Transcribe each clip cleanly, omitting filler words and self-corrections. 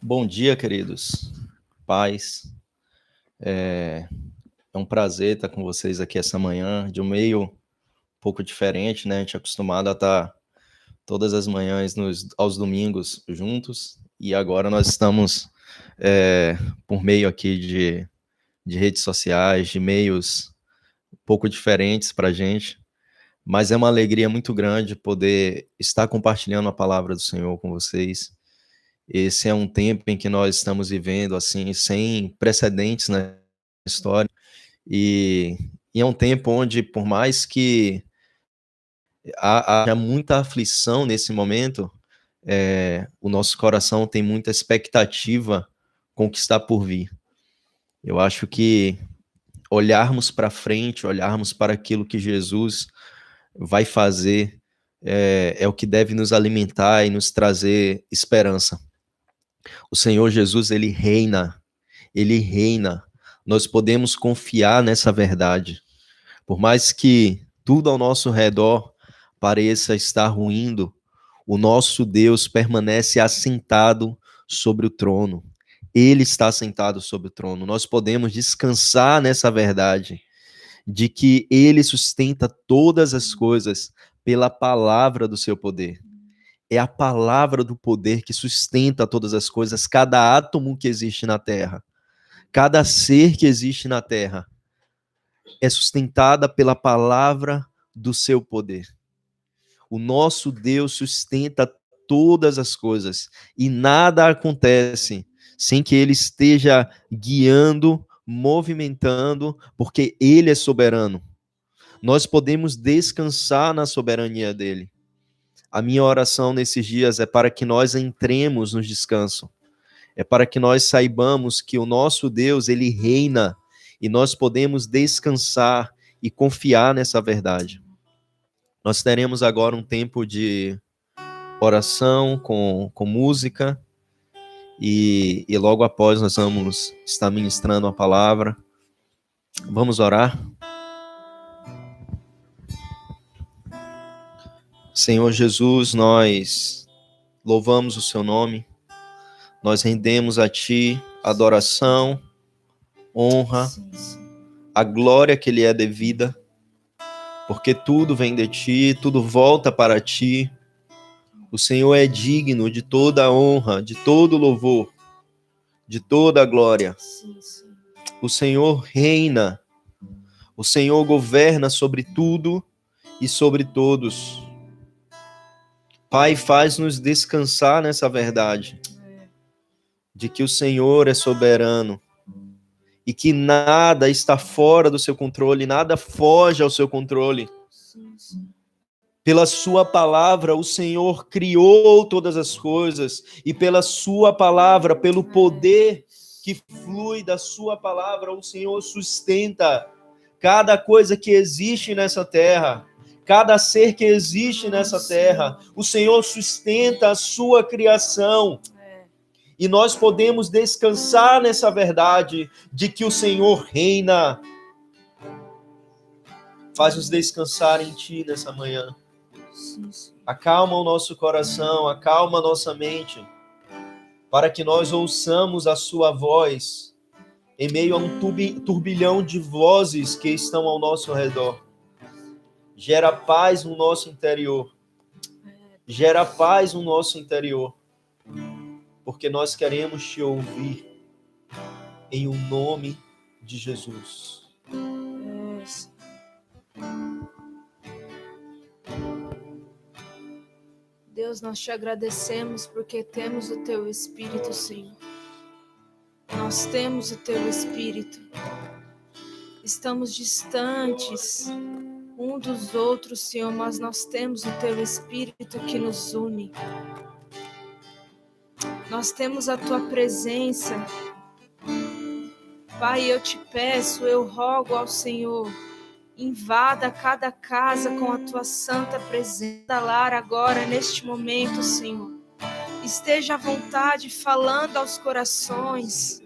Bom dia, queridos. Paz. É um prazer estar com vocês aqui essa manhã, de um meio um pouco diferente, né? A gente é acostumado a estar todas as manhãs aos domingos juntos, e agora nós estamos por meio aqui de redes sociais, de meios um pouco diferentes para a gente, mas é uma alegria muito grande poder estar compartilhando a palavra do Senhor com vocês. Esse é um tempo em que nós estamos vivendo, assim, sem precedentes na história, e, e é um tempo onde, por mais que haja muita aflição nesse momento, o nosso coração tem muita expectativa com o que está por vir. Eu acho que olharmos para frente, olharmos para aquilo que Jesus vai fazer, é o que deve nos alimentar e nos trazer esperança. O Senhor Jesus, ele reina. Ele reina. Nós podemos confiar nessa verdade. Por mais que tudo ao nosso redor pareça estar ruindo, o nosso Deus permanece assentado sobre o trono. Ele está sentado sobre o trono. Nós podemos descansar nessa verdade de que ele sustenta todas as coisas pela palavra do seu poder. É a palavra do poder que sustenta todas as coisas, cada átomo que existe na Terra. Cada ser que existe na Terra é sustentada pela palavra do seu poder. O nosso Deus sustenta todas as coisas e nada acontece sem que ele esteja guiando, movimentando, porque ele é soberano. Nós podemos descansar na soberania dele. A minha oração nesses dias é para que nós entremos no descanso. É para que nós saibamos que o nosso Deus, ele reina e nós podemos descansar e confiar nessa verdade. Nós teremos agora um tempo de oração com música e logo após nós vamos estar ministrando a palavra. Vamos orar? Senhor Jesus, nós louvamos o seu nome, nós rendemos a ti adoração, honra, a glória que lhe é devida, porque tudo vem de ti, tudo volta para ti. O Senhor é digno de toda a honra, de todo o louvor, de toda a glória. O Senhor reina, o Senhor governa sobre tudo e sobre todos. Pai, faz-nos descansar nessa verdade, de que o Senhor é soberano e que nada está fora do seu controle, nada foge ao seu controle. Pela sua palavra, o Senhor criou todas as coisas, e pela sua palavra, pelo poder que flui da sua palavra, o Senhor sustenta cada coisa que existe nessa terra, cada ser que existe nessa terra. O Senhor sustenta a sua criação. E nós podemos descansar nessa verdade de que o Senhor reina. Faz-nos descansar em ti nessa manhã. Acalma o nosso coração, acalma a nossa mente, para que nós ouçamos a sua voz em meio a um turbilhão de vozes que estão ao nosso redor. Gera paz no nosso interior. Gera paz no nosso interior, porque nós queremos te ouvir em o nome de Jesus. Deus, nós te agradecemos porque temos o teu Espírito, Senhor. Nós temos o teu Espírito. Estamos distantes um dos outros, Senhor, mas nós temos o teu Espírito que nos une. Nós temos a tua presença. Pai, eu te peço, eu rogo ao Senhor, invada cada casa com a tua santa presença. Lar agora, neste momento, Senhor. Esteja à vontade falando aos corações.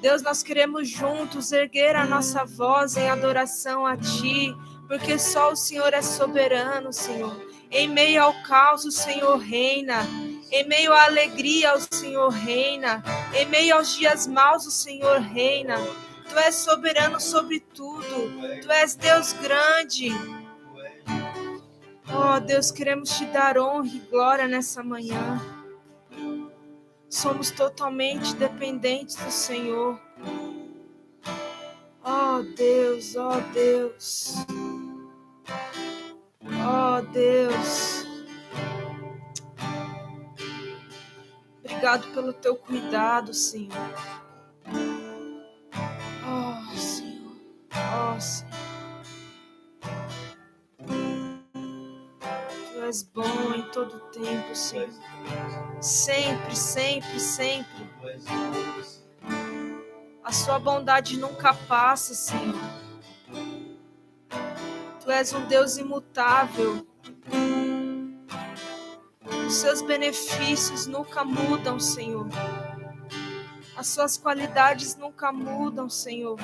Deus, nós queremos juntos erguer a nossa voz em adoração a ti, porque só o Senhor é soberano, Senhor. Em meio ao caos, o Senhor reina. Em meio à alegria, o Senhor reina. Em meio aos dias maus, o Senhor reina. Tu és soberano sobre tudo. Tu és Deus grande. Oh, Deus, queremos te dar honra e glória nessa manhã. Somos totalmente dependentes do Senhor. Oh, Deus, oh, Deus. Oh, Deus. Obrigado pelo teu cuidado, Senhor. Oh, Senhor. Oh, Senhor. Tu és bom em todo tempo, Senhor. Sempre, sempre, sempre. A sua bondade nunca passa, Senhor. Tu és um Deus imutável. Os seus benefícios nunca mudam, Senhor. As suas qualidades nunca mudam, Senhor.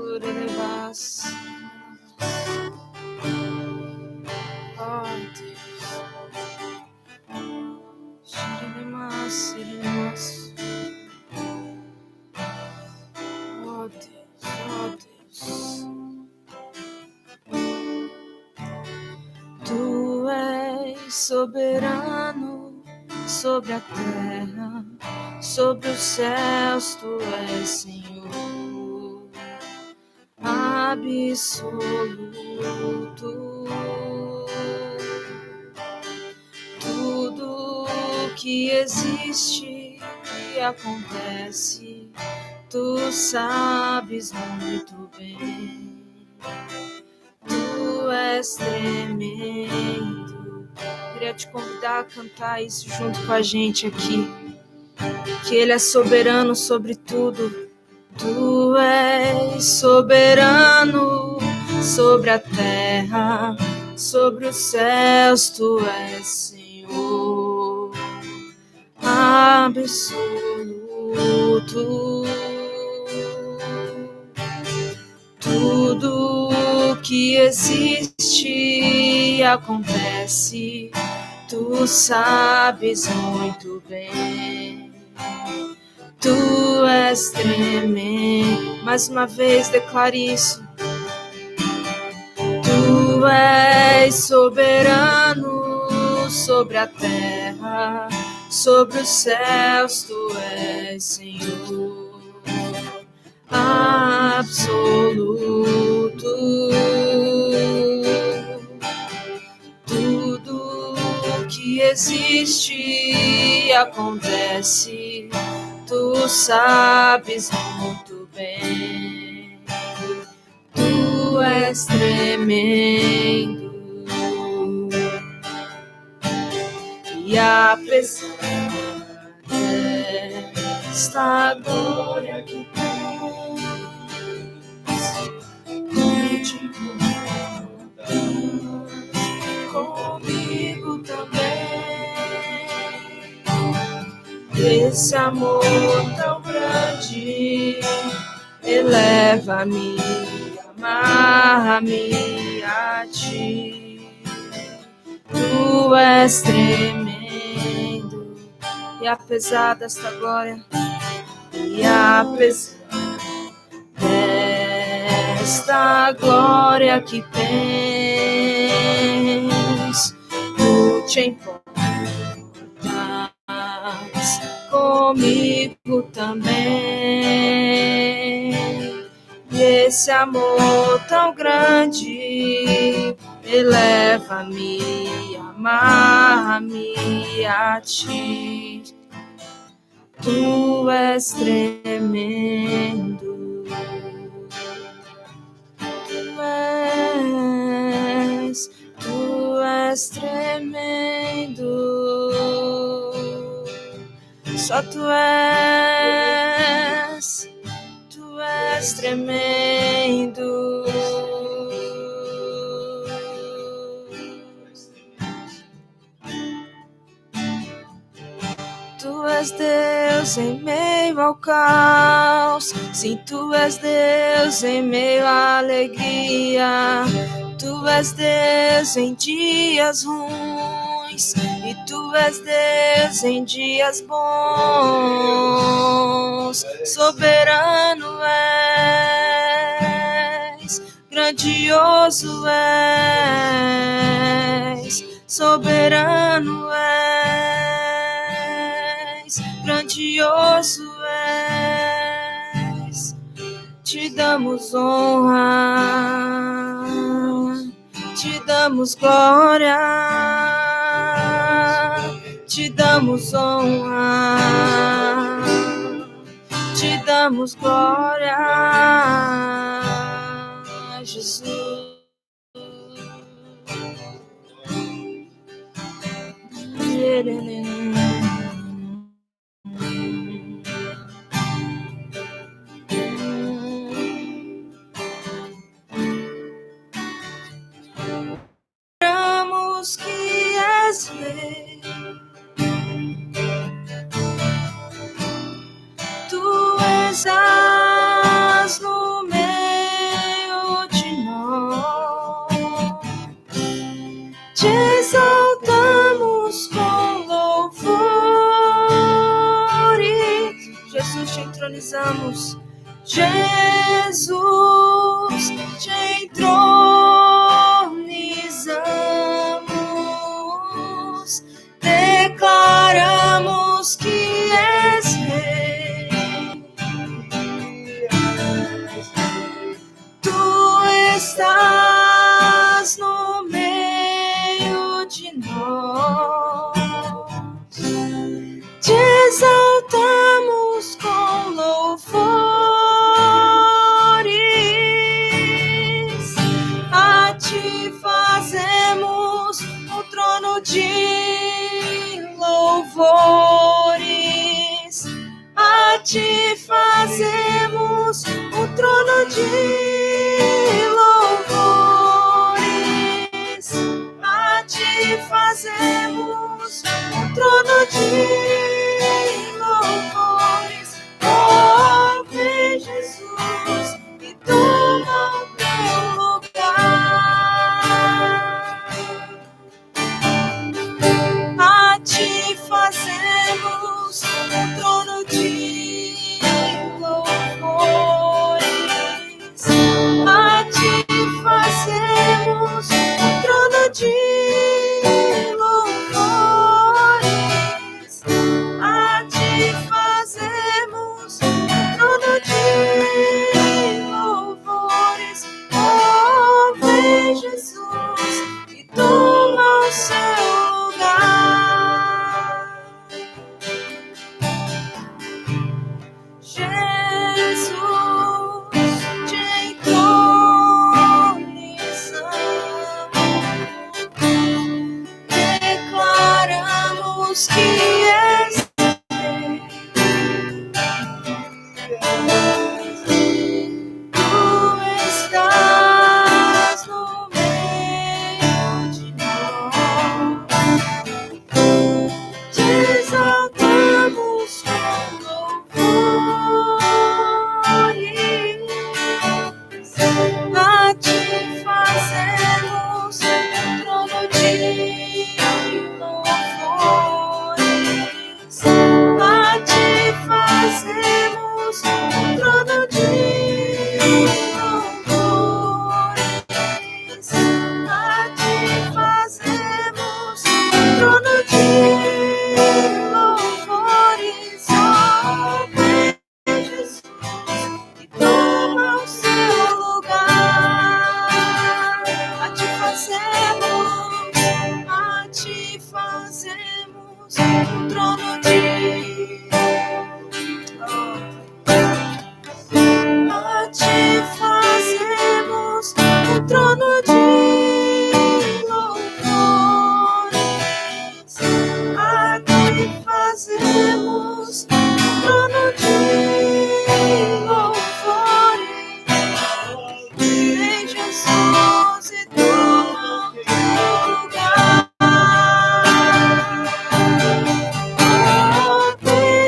Oh, Deus. Oh, Deus. Oh, Deus. Tu és soberano sobre a terra, sobre os céus. Tu és Senhor absoluto. Tudo que existe e acontece, tu sabes muito bem. Tu és tremendo. Queria te convidar a cantar isso junto com a gente aqui. Que Ele é soberano sobre tudo. Tu és soberano sobre a terra, sobre os céus. Tu és Senhor absoluto. Tudo que existe e acontece, tu sabes muito bem. Tu és tremendo. Mais uma vez declare isso. Tu és soberano sobre a terra, sobre os céus. Tu és Senhor absoluto. Tudo que existe e acontece, tu sabes muito bem. Tu és tremendo. E apesar desta glória que comigo também, esse amor tão grande eleva-me, amarra-me a ti. Tu és tremendo, e apesar desta glória, e apesar desta glória que tens, tu te importas comigo também. E esse amor tão grande eleva-me, amarra-me a ti. Tu és tremendo. Tu és tremendo. Só tu és tremendo. Tu és és Deus em meio ao caos. Sim, tu és Deus em meio à alegria. Tu és Deus em dias ruins e tu és Deus em dias bons. Soberano és, grandioso és, soberano és, grandioso és. Te damos honra, te damos glória, te damos honra, te damos glória, Jesus. Lembramos que és rei, tu estás no meio de nós, te exaltamos com louvores. Jesus, te entronizamos, Jesus, te entronizamos, declaramos que és rei. Tu estás no meio de nós, te exaltamos com louvores, a ti fazemos um trono de louvores, a ti fazemos um trono de louvores, a ti fazemos um trono de louvores. Oh, vem Jesus e toma o teu lugar, a ti fazemos um trono de louvores, a ti fazemos um trono de louvores, a ti fazemos um trono de louvores. Oh, vem Jesus e toma o seu lugar. Jesus, te entronizamos, declaramos que és rei. Tu estás no meio de nós, te exaltamos com louvores, a ti fazemos um trono de louvores, a ti fazemos um trono de louvores, a ti fazemos um trono de louvores. Oh, vem Jesus e toma o seu lugar, a ti fazemos um trono de a ti fazemos um trono de louvores, a ti fazemos um trono de louvores. Vem Jesus e toma o teu lugar. Oh, vem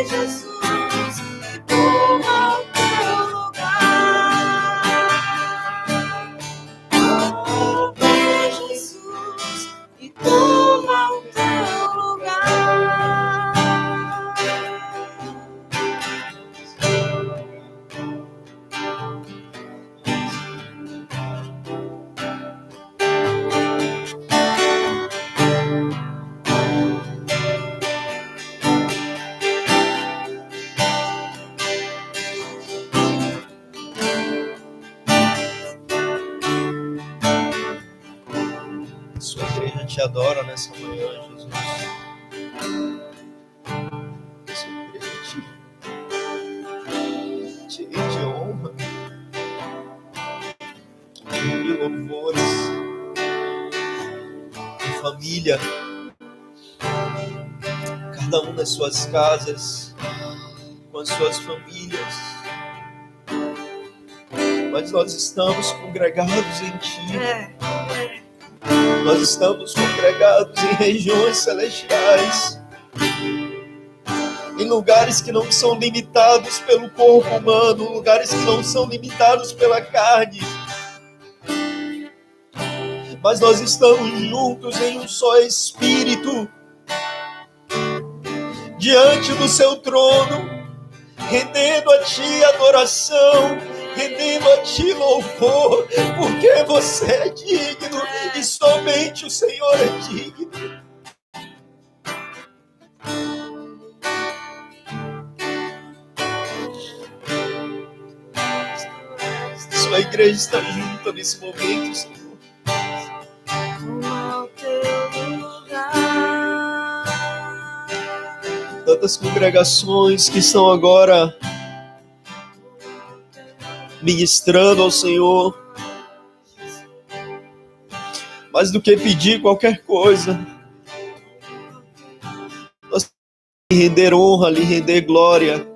igreja te adora nessa manhã, Jesus. Essa igreja te honra. E louvores em família, cada um nas suas casas, com as suas famílias. Mas nós estamos congregados em Ti. Nós estamos congregados em regiões celestiais, em lugares que não são limitados pelo corpo humano, lugares que não são limitados pela carne. Mas nós estamos juntos em um só Espírito, diante do Seu trono, rendendo a Ti adoração, rendendo a Ti louvor, porque Você é digno e somente o Senhor é digno. Sua igreja está junta nesse momento, Senhor. Tantas congregações que estão agora ministrando ao Senhor. Mais do que pedir qualquer coisa, nós lhe render honra, lhe render glória,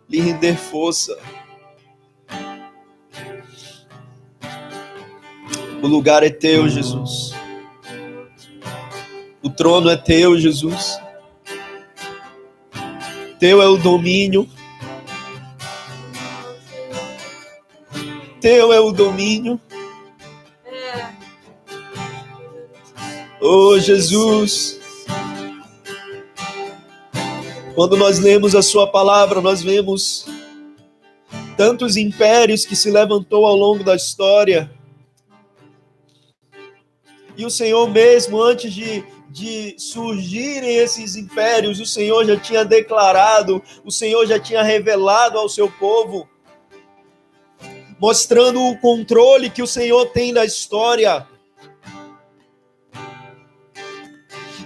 lhe render força. O lugar é Teu, Jesus. O trono é Teu, Jesus. Teu é o domínio. Teu é o domínio. Oh, Jesus. Quando nós lemos a Sua palavra, nós vemos tantos impérios que se levantou ao longo da história. E o Senhor mesmo, antes de surgirem esses impérios, o Senhor já tinha declarado, o Senhor já tinha revelado ao seu povo, mostrando o controle que o Senhor tem da história.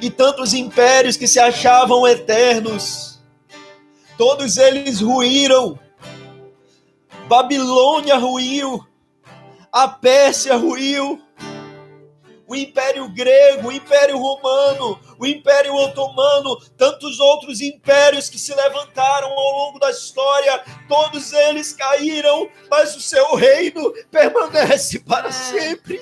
E tantos impérios que se achavam eternos, todos eles ruíram. Babilônia ruiu, a Pérsia ruiu, o Império Grego, o Império Romano, o Império Otomano, tantos outros impérios que se levantaram ao longo da história, todos eles caíram, mas o seu reino permanece para sempre.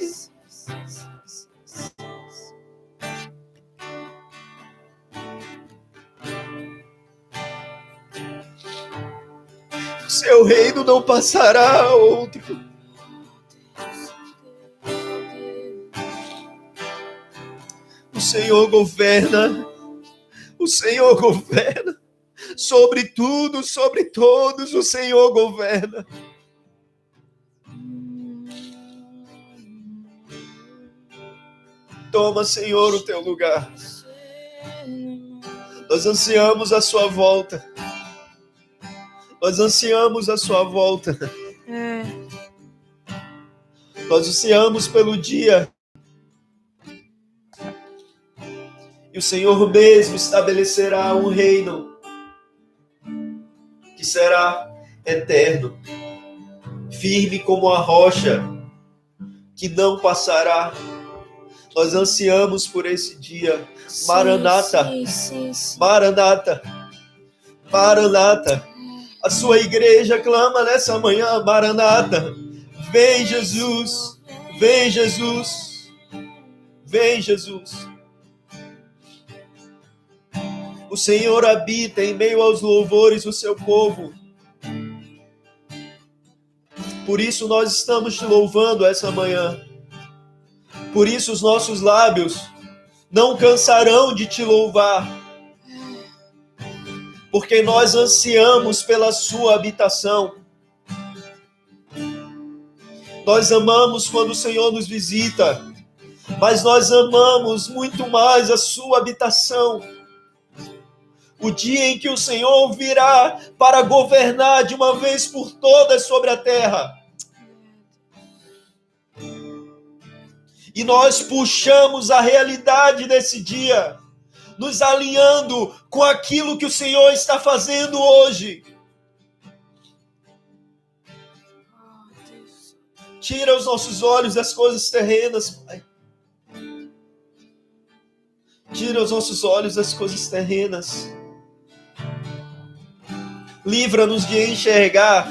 O seu reino não passará a outro. O Senhor governa, o Senhor governa, sobre tudo, sobre todos, o Senhor governa. Toma, Senhor, o teu lugar. Nós ansiamos a sua volta. Nós ansiamos a sua volta. Nós ansiamos pelo dia. E o Senhor mesmo estabelecerá um reino que será eterno, firme como a rocha, que não passará. Nós ansiamos por esse dia. Maranata, sim. Maranata, Maranata. A sua igreja clama nessa manhã, Maranata. Vem, Jesus, vem, Jesus, vem, Jesus. O Senhor habita em meio aos louvores do seu povo. Por isso nós estamos te louvando essa manhã. Por isso os nossos lábios não cansarão de te louvar. Porque nós ansiamos pela sua habitação. Nós amamos quando o Senhor nos visita, mas nós amamos muito mais a sua habitação. O dia em que o Senhor virá para governar de uma vez por todas sobre a terra. E nós puxamos a realidade desse dia, nos alinhando com aquilo que o Senhor está fazendo hoje. Tira os nossos olhos das coisas terrenas, Pai. Tira os nossos olhos das coisas terrenas. Livra-nos de enxergar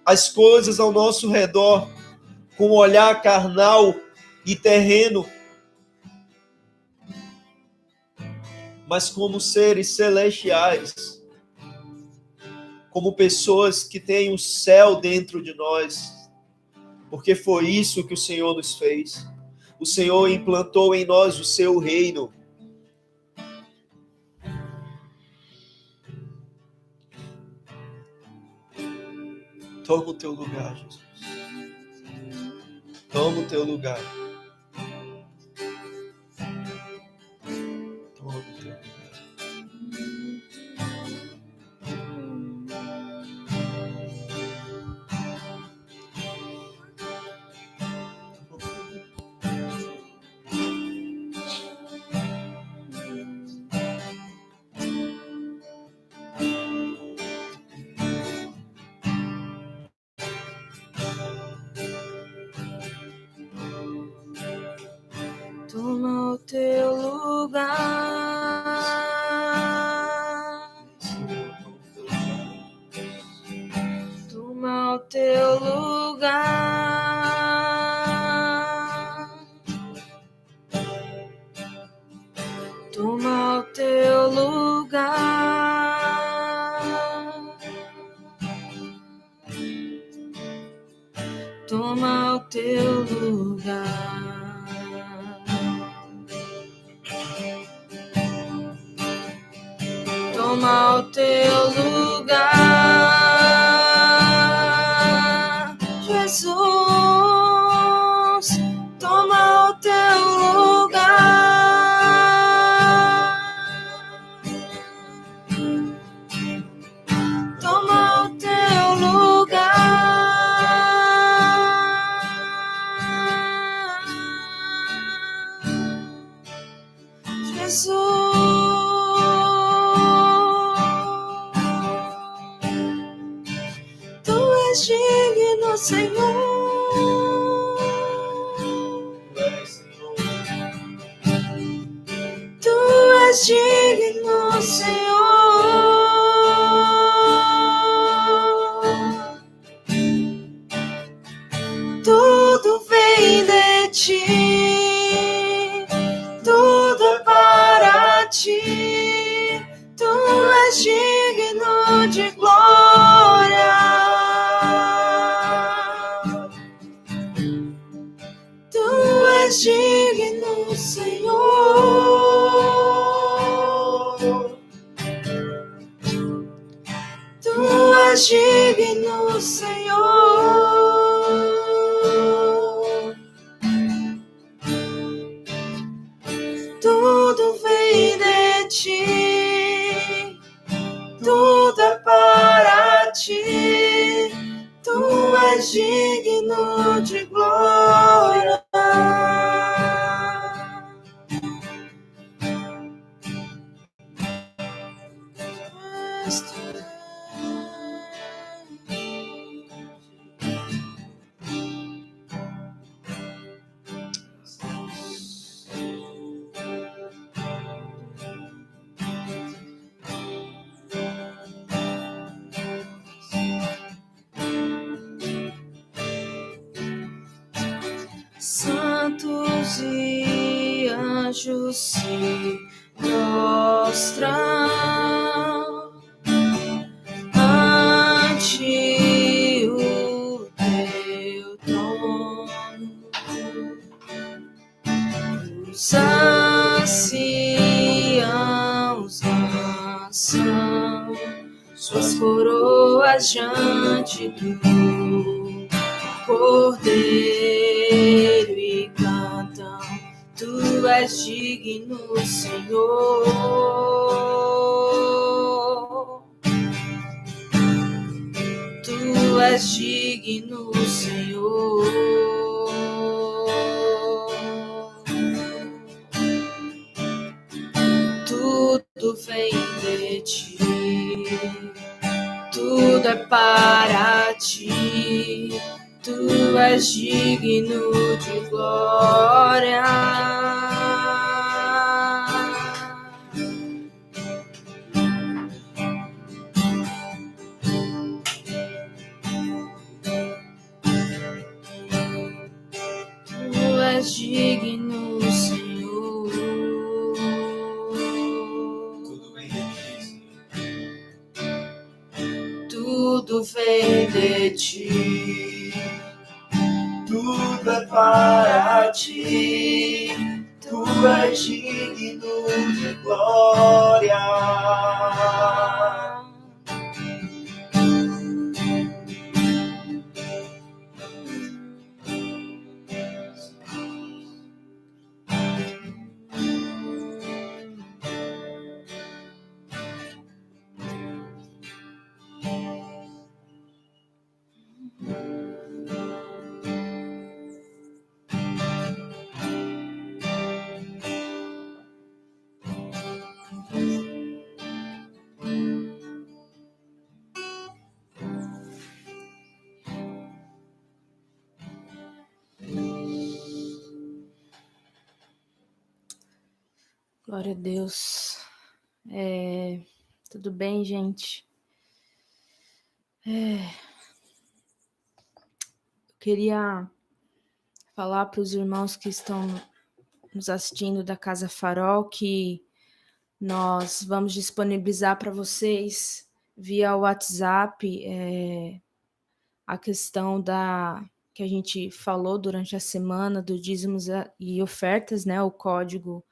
as coisas ao nosso redor com um olhar carnal e terreno, mas como seres celestiais, como pessoas que têm o céu dentro de nós, porque foi isso que o Senhor nos fez. O Senhor implantou em nós o seu reino. Toma o teu lugar, Jesus. Toma o teu lugar. Toma o teu lugar. Toma o teu lugar. Toma o teu lugar. Toma o teu lugar. Toma o teu lugar. Toma o teu lugar, Jesus. Toma o teu lugar. Toma o teu lugar, Jesus. Digno, Senhor. Tu és digno, Senhor. Tudo vem de ti, tudo é para ti. Tu és digno de glória. Digno, Senhor. Tu és digno, Senhor. Tudo vem de ti, tudo é para ti. Tu és digno de glória. Santos e anjos se prostram ante o teu trono. Os anciãos lançam suas coroas diante do Cordeiro e cantam: Tu és digno, Senhor. Tu és digno, Senhor. para ti. Tu és digno de glória. Tu és digno, Senhor. Tudo vem de ti, Senhor. Tudo vem de ti. Tudo é para ti. Tu és digno de glória. Glória a Deus. Tudo bem, gente? Eu queria falar para os irmãos que estão nos assistindo da Casa Farol que nós vamos disponibilizar para vocês via WhatsApp a questão que a gente falou durante a semana do dízimos e ofertas, né? O código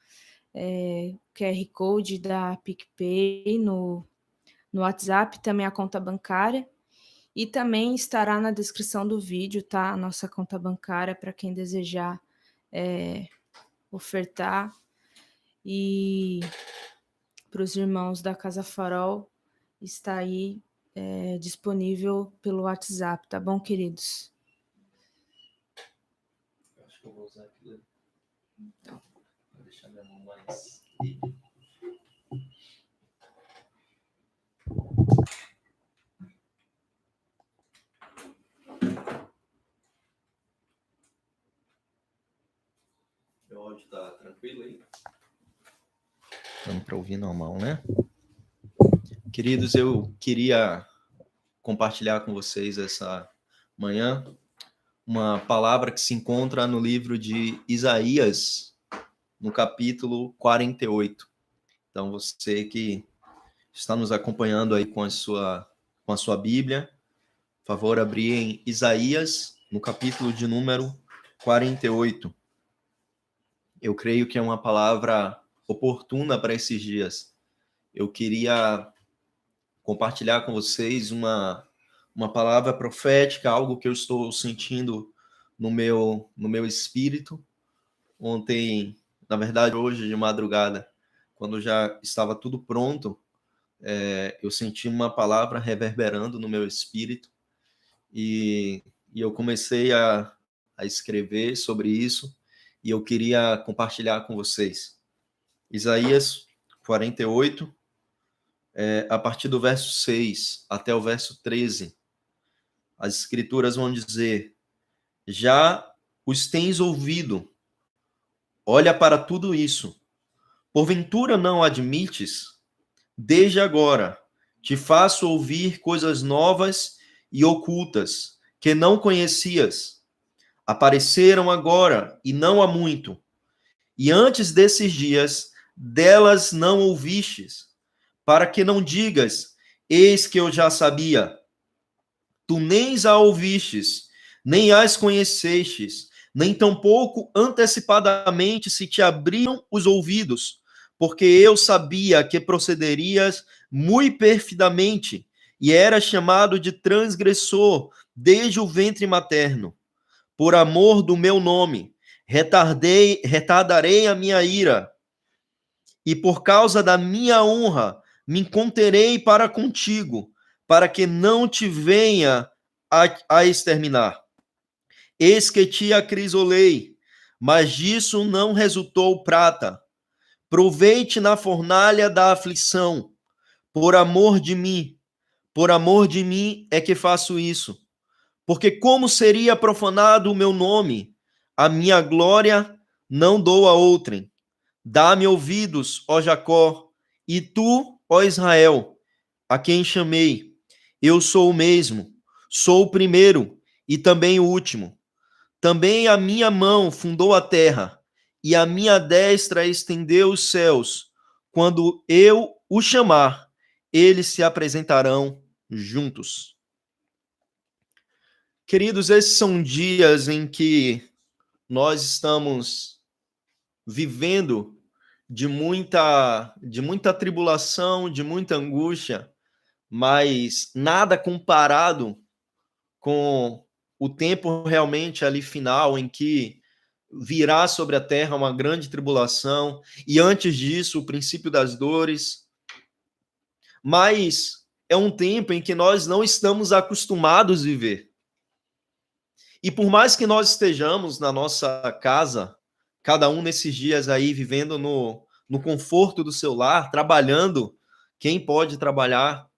QR Code da PicPay no WhatsApp, também a conta bancária, e também estará na descrição do vídeo, tá? A nossa conta bancária para quem desejar ofertar, e para os irmãos da Casa Farol está aí disponível pelo WhatsApp, tá bom, queridos? Acho que eu vou usar aquilo. Então, vou deixar minha mão mais. Meu áudio tá tranquilo aí? Dando para ouvir normal, né? Queridos, eu queria compartilhar com vocês essa manhã uma palavra que se encontra no livro de Isaías, no capítulo 48. Então, você que está nos acompanhando aí com a sua Bíblia, por favor, abrir em Isaías, no capítulo de número 48. Eu creio que é uma palavra oportuna para esses dias. Eu queria compartilhar com vocês uma palavra profética, algo que eu estou sentindo no meu espírito. Ontem, na verdade, hoje de madrugada, quando já estava tudo pronto, eu senti uma palavra reverberando no meu espírito e eu comecei a escrever sobre isso e eu queria compartilhar com vocês. Isaías 48, a partir do verso 6 até o verso 13, as escrituras vão dizer: já os tens ouvido, olha para tudo isso, porventura não admites? Desde agora te faço ouvir coisas novas e ocultas, que não conhecias. Apareceram agora, e não há muito. E antes desses dias, delas não ouvistes, para que não digas, eis que eu já sabia. Tu nem as ouvistes, nem as conhecestes, nem tampouco antecipadamente se te abriram os ouvidos, porque eu sabia que procederias muito perfidamente, e eras chamado de transgressor desde o ventre materno. Por amor do meu nome, retardarei a minha ira, e por causa da minha honra, me conterei para contigo, para que não te venha a exterminar. Eis que te acrisolei, mas disso não resultou prata. Provei-te na fornalha da aflição, por amor de mim, Por amor de mim é que faço isso. Porque como seria profanado o meu nome? A minha glória não dou a outrem. Dá-me ouvidos, ó Jacó, e tu, ó Israel, a quem chamei. Eu sou o mesmo, sou o primeiro e também o último. Também a minha mão fundou a terra, e a minha destra estendeu os céus. Quando eu o chamar, eles se apresentarão juntos. Queridos, esses são dias em que nós estamos vivendo de muita tribulação, de muita angústia, mas nada comparado com o tempo realmente ali final em que virá sobre a terra uma grande tribulação, e antes disso o princípio das dores. Mas é um tempo em que nós não estamos acostumados a viver. E por mais que nós estejamos na nossa casa, cada um nesses dias aí vivendo no conforto do seu lar, trabalhando, quem pode trabalhar,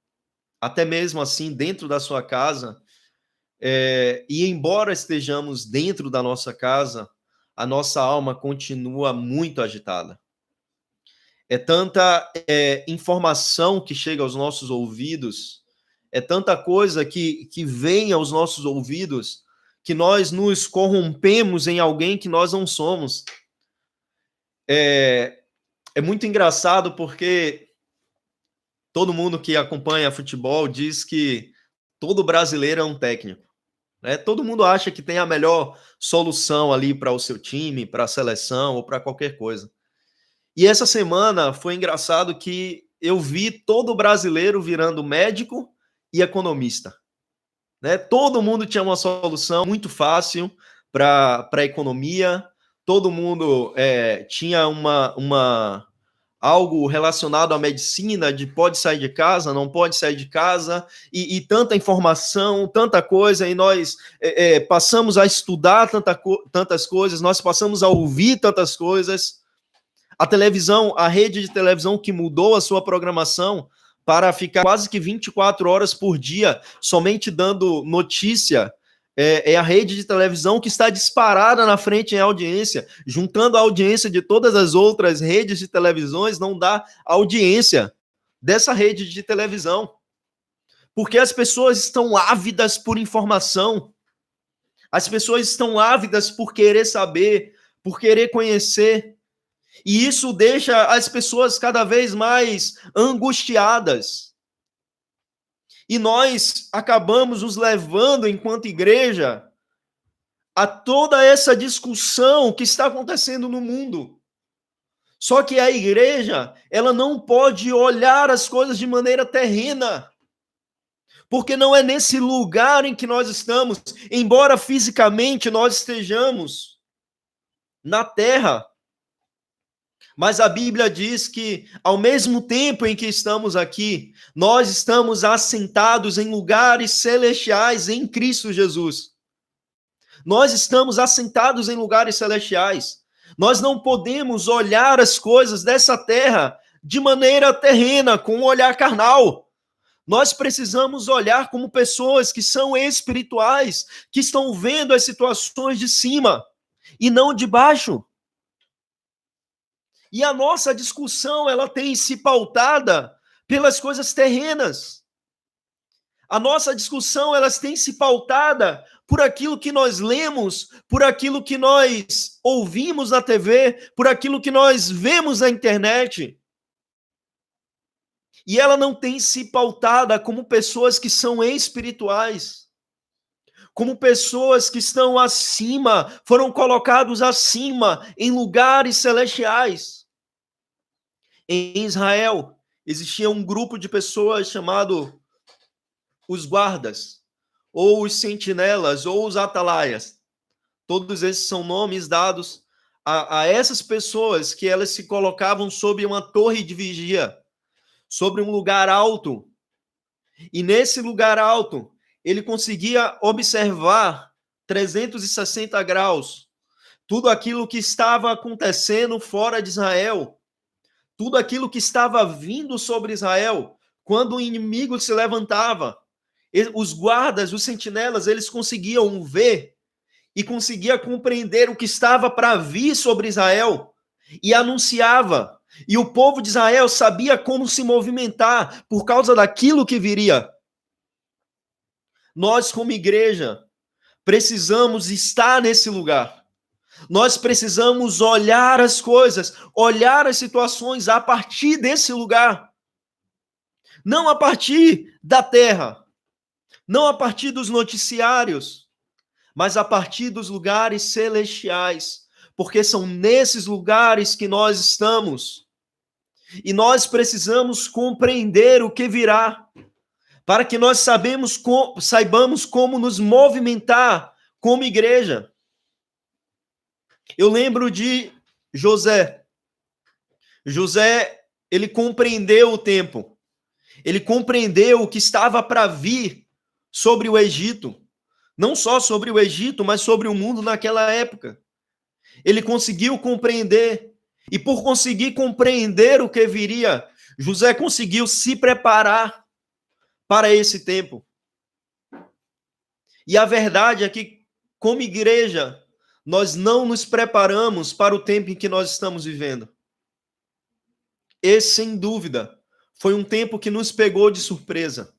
até mesmo assim dentro da sua casa, e embora estejamos dentro da nossa casa, a nossa alma continua muito agitada. É tanta informação que chega aos nossos ouvidos, é tanta coisa que vem aos nossos ouvidos, que nós nos corrompemos em alguém que nós não somos. É muito engraçado porque todo mundo que acompanha futebol diz que todo brasileiro é um técnico, né? Todo mundo acha que tem a melhor solução ali para o seu time, para a seleção ou para qualquer coisa. E essa semana foi engraçado que eu vi todo brasileiro virando médico e economista, né? Todo mundo tinha uma solução muito fácil para a economia, todo mundo tinha algo relacionado à medicina, de pode sair de casa, não pode sair de casa, e tanta informação, tanta coisa, e nós passamos a estudar tantas coisas, nós passamos a ouvir tantas coisas. A televisão, a rede de televisão que mudou a sua programação para ficar quase que 24 horas por dia somente dando notícia, é a rede de televisão que está disparada na frente em audiência, juntando a audiência de todas as outras redes de televisões, não dá audiência dessa rede de televisão. Porque as pessoas estão ávidas por informação, as pessoas estão ávidas por querer saber, por querer conhecer. E isso deixa as pessoas cada vez mais angustiadas. E nós acabamos nos levando, enquanto igreja, a toda essa discussão que está acontecendo no mundo. Só que a igreja, ela não pode olhar as coisas de maneira terrena. Porque não é nesse lugar em que nós estamos, embora fisicamente nós estejamos na terra. Mas a Bíblia diz que, ao mesmo tempo em que estamos aqui, nós estamos assentados em lugares celestiais em Cristo Jesus. Nós estamos assentados em lugares celestiais. Nós não podemos olhar as coisas dessa terra de maneira terrena, com um olhar carnal. Nós precisamos olhar como pessoas que são espirituais, que estão vendo as situações de cima e não de baixo. E a nossa discussão, ela tem se pautada pelas coisas terrenas. A nossa discussão, ela tem se pautada por aquilo que nós lemos, por aquilo que nós ouvimos na TV, por aquilo que nós vemos na internet. E ela não tem se pautada como pessoas que são espirituais, como pessoas que estão acima, foram colocados acima, em lugares celestiais. Em Israel, existia um grupo de pessoas chamado os guardas, ou os sentinelas, ou os atalaias. Todos esses são nomes dados a essas pessoas que elas se colocavam sob uma torre de vigia, sobre um lugar alto. E nesse lugar alto, ele conseguia observar 360 graus, tudo aquilo que estava acontecendo fora de Israel, tudo aquilo que estava vindo sobre Israel, quando o inimigo se levantava, os guardas, os sentinelas, eles conseguiam ver e conseguia compreender o que estava para vir sobre Israel e anunciava. E o povo de Israel sabia como se movimentar por causa daquilo que viria. Nós, como igreja, precisamos estar nesse lugar. Nós precisamos olhar as coisas, olhar as situações a partir desse lugar. Não a partir da terra, não a partir dos noticiários, mas a partir dos lugares celestiais, porque são nesses lugares que nós estamos. E nós precisamos compreender o que virá, para que nós saibamos como nos movimentar como igreja. Eu lembro de José. José, ele compreendeu o tempo. Ele compreendeu o que estava para vir sobre o Egito. Não só sobre o Egito, mas sobre o mundo naquela época. Ele conseguiu compreender. E por conseguir compreender o que viria, José conseguiu se preparar para esse tempo. E a verdade é que, como igreja, nós não nos preparamos para o tempo em que nós estamos vivendo. Esse, sem dúvida, foi um tempo que nos pegou de surpresa.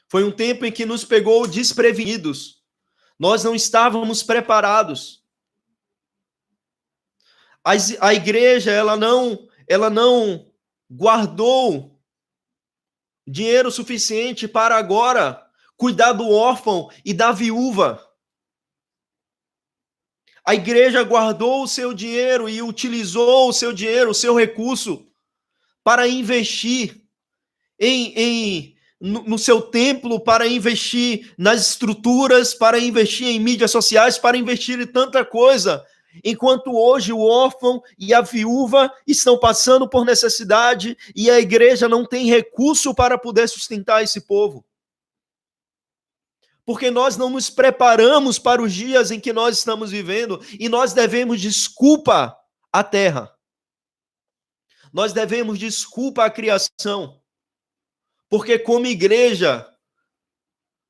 Foi um tempo em que nos pegou desprevenidos. Nós não estávamos preparados. A igreja, ela não guardou dinheiro suficiente para agora cuidar do órfão e da viúva. A igreja guardou o seu dinheiro e utilizou o seu dinheiro, o seu recurso, para investir no seu templo, para investir nas estruturas, para investir em mídias sociais, para investir em tanta coisa. Enquanto hoje o órfão e a viúva estão passando por necessidade e a igreja não tem recurso para poder sustentar esse povo. Porque nós não nos preparamos para os dias em que nós estamos vivendo e nós devemos desculpa à terra. Nós devemos desculpa à criação. Porque como igreja,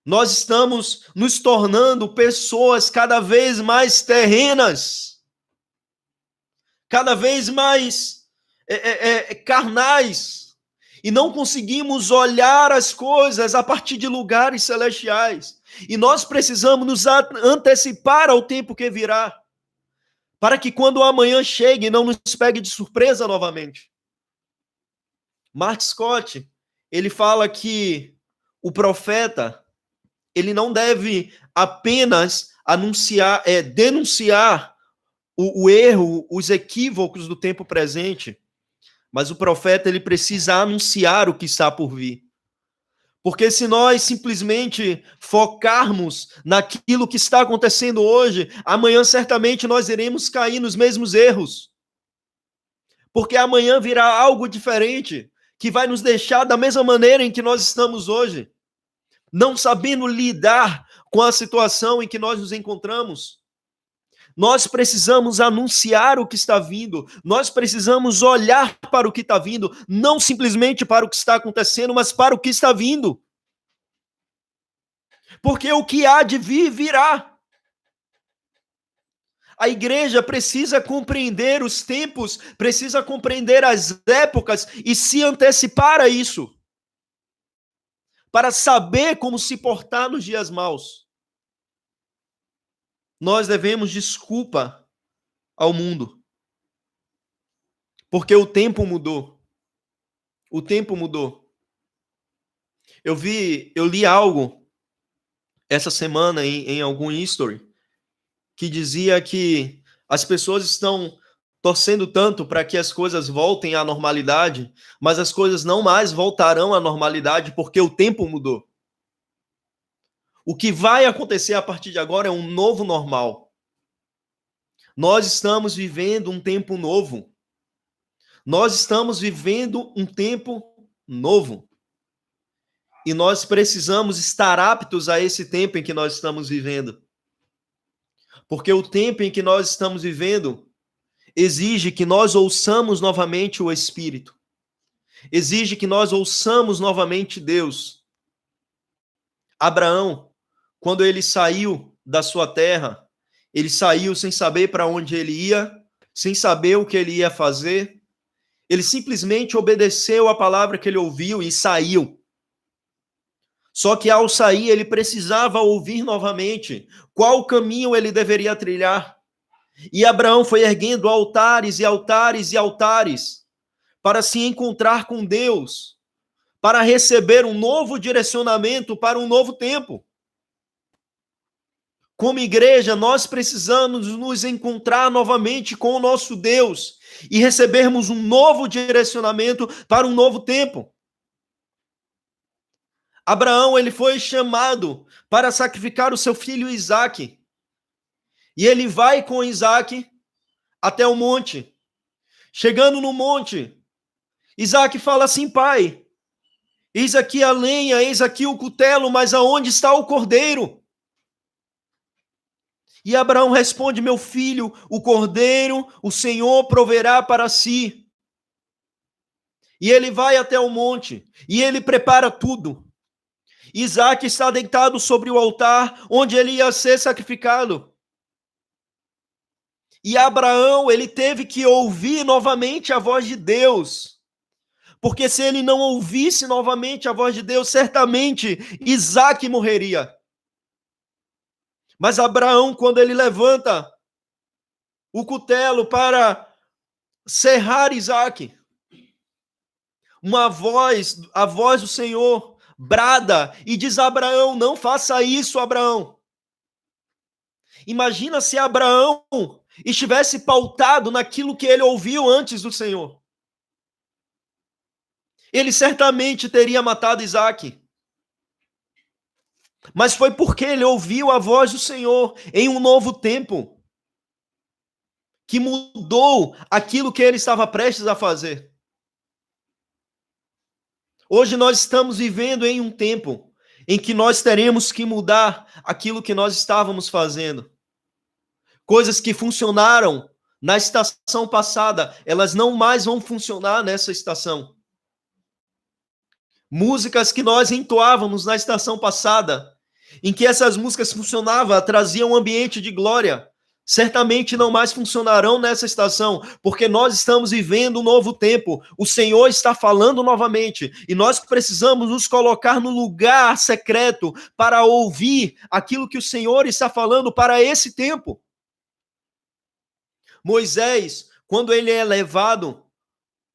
nós estamos nos tornando pessoas cada vez mais terrenas, cada vez mais carnais, e não conseguimos olhar as coisas a partir de lugares celestiais. E nós precisamos nos antecipar ao tempo que virá, para que quando o amanhã chegue, não nos pegue de surpresa novamente. Mark Scott, ele fala que o profeta, ele não deve apenas denunciar o erro, os equívocos do tempo presente, mas o profeta, ele precisa anunciar o que está por vir. Porque se nós simplesmente focarmos naquilo que está acontecendo hoje, amanhã certamente nós iremos cair nos mesmos erros. Porque amanhã virá algo diferente, que vai nos deixar da mesma maneira em que nós estamos hoje, não sabendo lidar com a situação em que nós nos encontramos. Nós precisamos anunciar o que está vindo, nós precisamos olhar para o que está vindo, não simplesmente para o que está acontecendo, mas para o que está vindo. Porque o que há de vir, virá. A igreja precisa compreender os tempos, precisa compreender as épocas e se antecipar a isso, para saber como se portar nos dias maus. Nós devemos desculpa ao mundo, porque o tempo mudou. O tempo mudou. Eu li algo essa semana em algum history que dizia que as pessoas estão torcendo tanto para que as coisas voltem à normalidade, mas as coisas não mais voltarão à normalidade porque o tempo mudou. O que vai acontecer a partir de agora é um novo normal. Nós estamos vivendo um tempo novo. Nós estamos vivendo um tempo novo. E nós precisamos estar aptos a esse tempo em que nós estamos vivendo. Porque o tempo em que nós estamos vivendo exige que nós ouçamos novamente o Espírito. exige que nós ouçamos novamente Deus. Abraão, quando ele saiu da sua terra, ele saiu sem saber para onde ele ia, sem saber o que ele ia fazer. Ele simplesmente obedeceu a palavra que ele ouviu e saiu. Só que ao sair, ele precisava ouvir novamente qual caminho ele deveria trilhar. E Abraão foi erguendo altares e altares e altares para se encontrar com Deus, para receber um novo direcionamento para um novo tempo. Como igreja, nós precisamos nos encontrar novamente com o nosso Deus e recebermos um novo direcionamento para um novo tempo. Abraão, ele foi chamado para sacrificar o seu filho Isaque. E ele vai com Isaque até o monte. Chegando no monte, Isaque fala assim: pai, eis aqui a lenha, eis aqui o cutelo, mas aonde está o cordeiro? E Abraão responde: meu filho, o cordeiro o Senhor proverá para si. E ele vai até o monte, e ele prepara tudo. Isaque está deitado sobre o altar, onde ele ia ser sacrificado. E Abraão, ele teve que ouvir novamente a voz de Deus. Porque se ele não ouvisse novamente a voz de Deus, certamente Isaque morreria. Mas Abraão, quando ele levanta o cutelo para serrar Isaque, a voz do Senhor brada e diz a Abraão: não faça isso, Abraão. Imagina se Abraão estivesse pautado naquilo que ele ouviu antes do Senhor. Ele certamente teria matado Isaque. Mas foi porque ele ouviu a voz do Senhor em um novo tempo que mudou aquilo que ele estava prestes a fazer. Hoje nós estamos vivendo em um tempo em que nós teremos que mudar aquilo que nós estávamos fazendo. Coisas que funcionaram na estação passada, elas não mais vão funcionar nessa estação. Músicas que nós entoávamos na estação passada, em que essas músicas funcionavam, traziam um ambiente de glória, certamente não mais funcionarão nessa estação, porque nós estamos vivendo um novo tempo. O Senhor está falando novamente, e nós precisamos nos colocar no lugar secreto para ouvir aquilo que o Senhor está falando para esse tempo. Moisés, quando ele é levado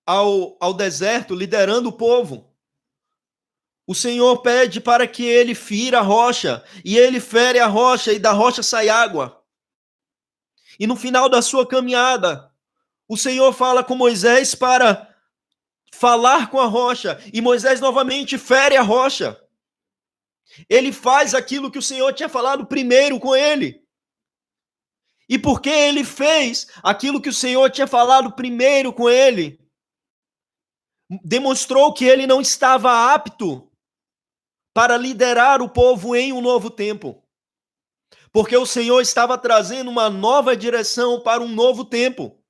ao deserto, liderando o povo, o Senhor pede para que ele fira a rocha, e ele fere a rocha, e da rocha sai água. E no final da sua caminhada, o Senhor fala com Moisés para falar com a rocha, e Moisés novamente fere a rocha. Ele faz aquilo que o Senhor tinha falado primeiro com ele. E porque ele fez aquilo que o Senhor tinha falado primeiro com ele, demonstrou que ele não estava apto para liderar o povo em um novo tempo. Porque o Senhor estava trazendo uma nova direção para um novo tempo.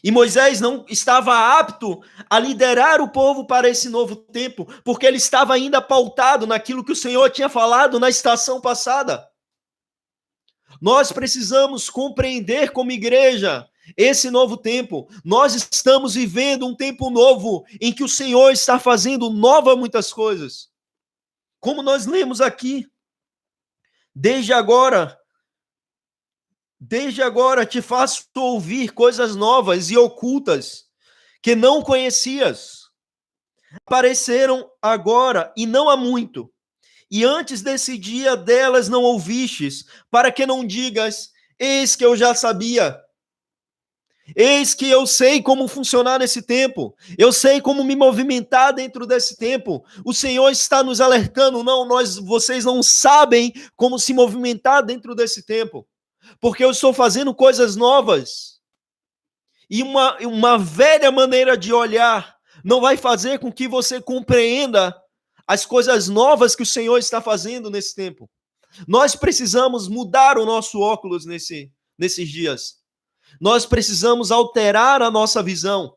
E Moisés não estava apto a liderar o povo para esse novo tempo, porque ele estava ainda pautado naquilo que o Senhor tinha falado na estação passada. Nós precisamos compreender como igreja esse novo tempo. Nós estamos vivendo um tempo novo em que o Senhor está fazendo muitas coisas. Como nós lemos aqui, desde agora te faço ouvir coisas novas e ocultas que não conhecias. Apareceram agora e não há muito. E antes desse dia delas não ouvistes, para que não digas: eis que eu já sabia. Eis que eu sei como funcionar nesse tempo. Eu sei como me movimentar dentro desse tempo. O Senhor está nos alertando. Não, vocês não sabem como se movimentar dentro desse tempo. Porque eu estou fazendo coisas novas. E uma velha maneira de olhar não vai fazer com que você compreenda as coisas novas que o Senhor está fazendo nesse tempo. Nós precisamos mudar o nosso óculos nesses dias. Nós precisamos alterar a nossa visão.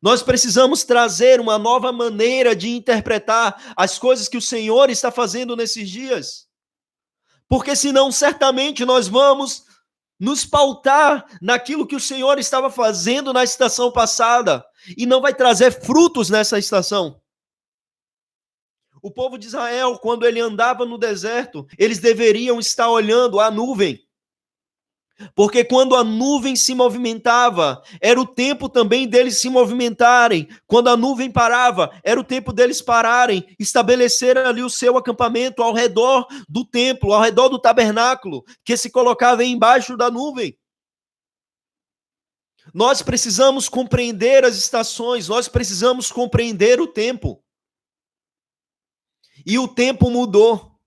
Nós precisamos trazer uma nova maneira de interpretar as coisas que o Senhor está fazendo nesses dias. Porque senão, certamente, nós vamos nos pautar naquilo que o Senhor estava fazendo na estação passada e não vai trazer frutos nessa estação. O povo de Israel, quando ele andava no deserto, eles deveriam estar olhando a nuvem. Porque quando a nuvem se movimentava, era o tempo também deles se movimentarem. Quando a nuvem parava, era o tempo deles pararem, estabelecer ali o seu acampamento ao redor do templo, ao redor do tabernáculo, que se colocava embaixo da nuvem. Nós precisamos compreender as estações, nós precisamos compreender o tempo. E o tempo mudou,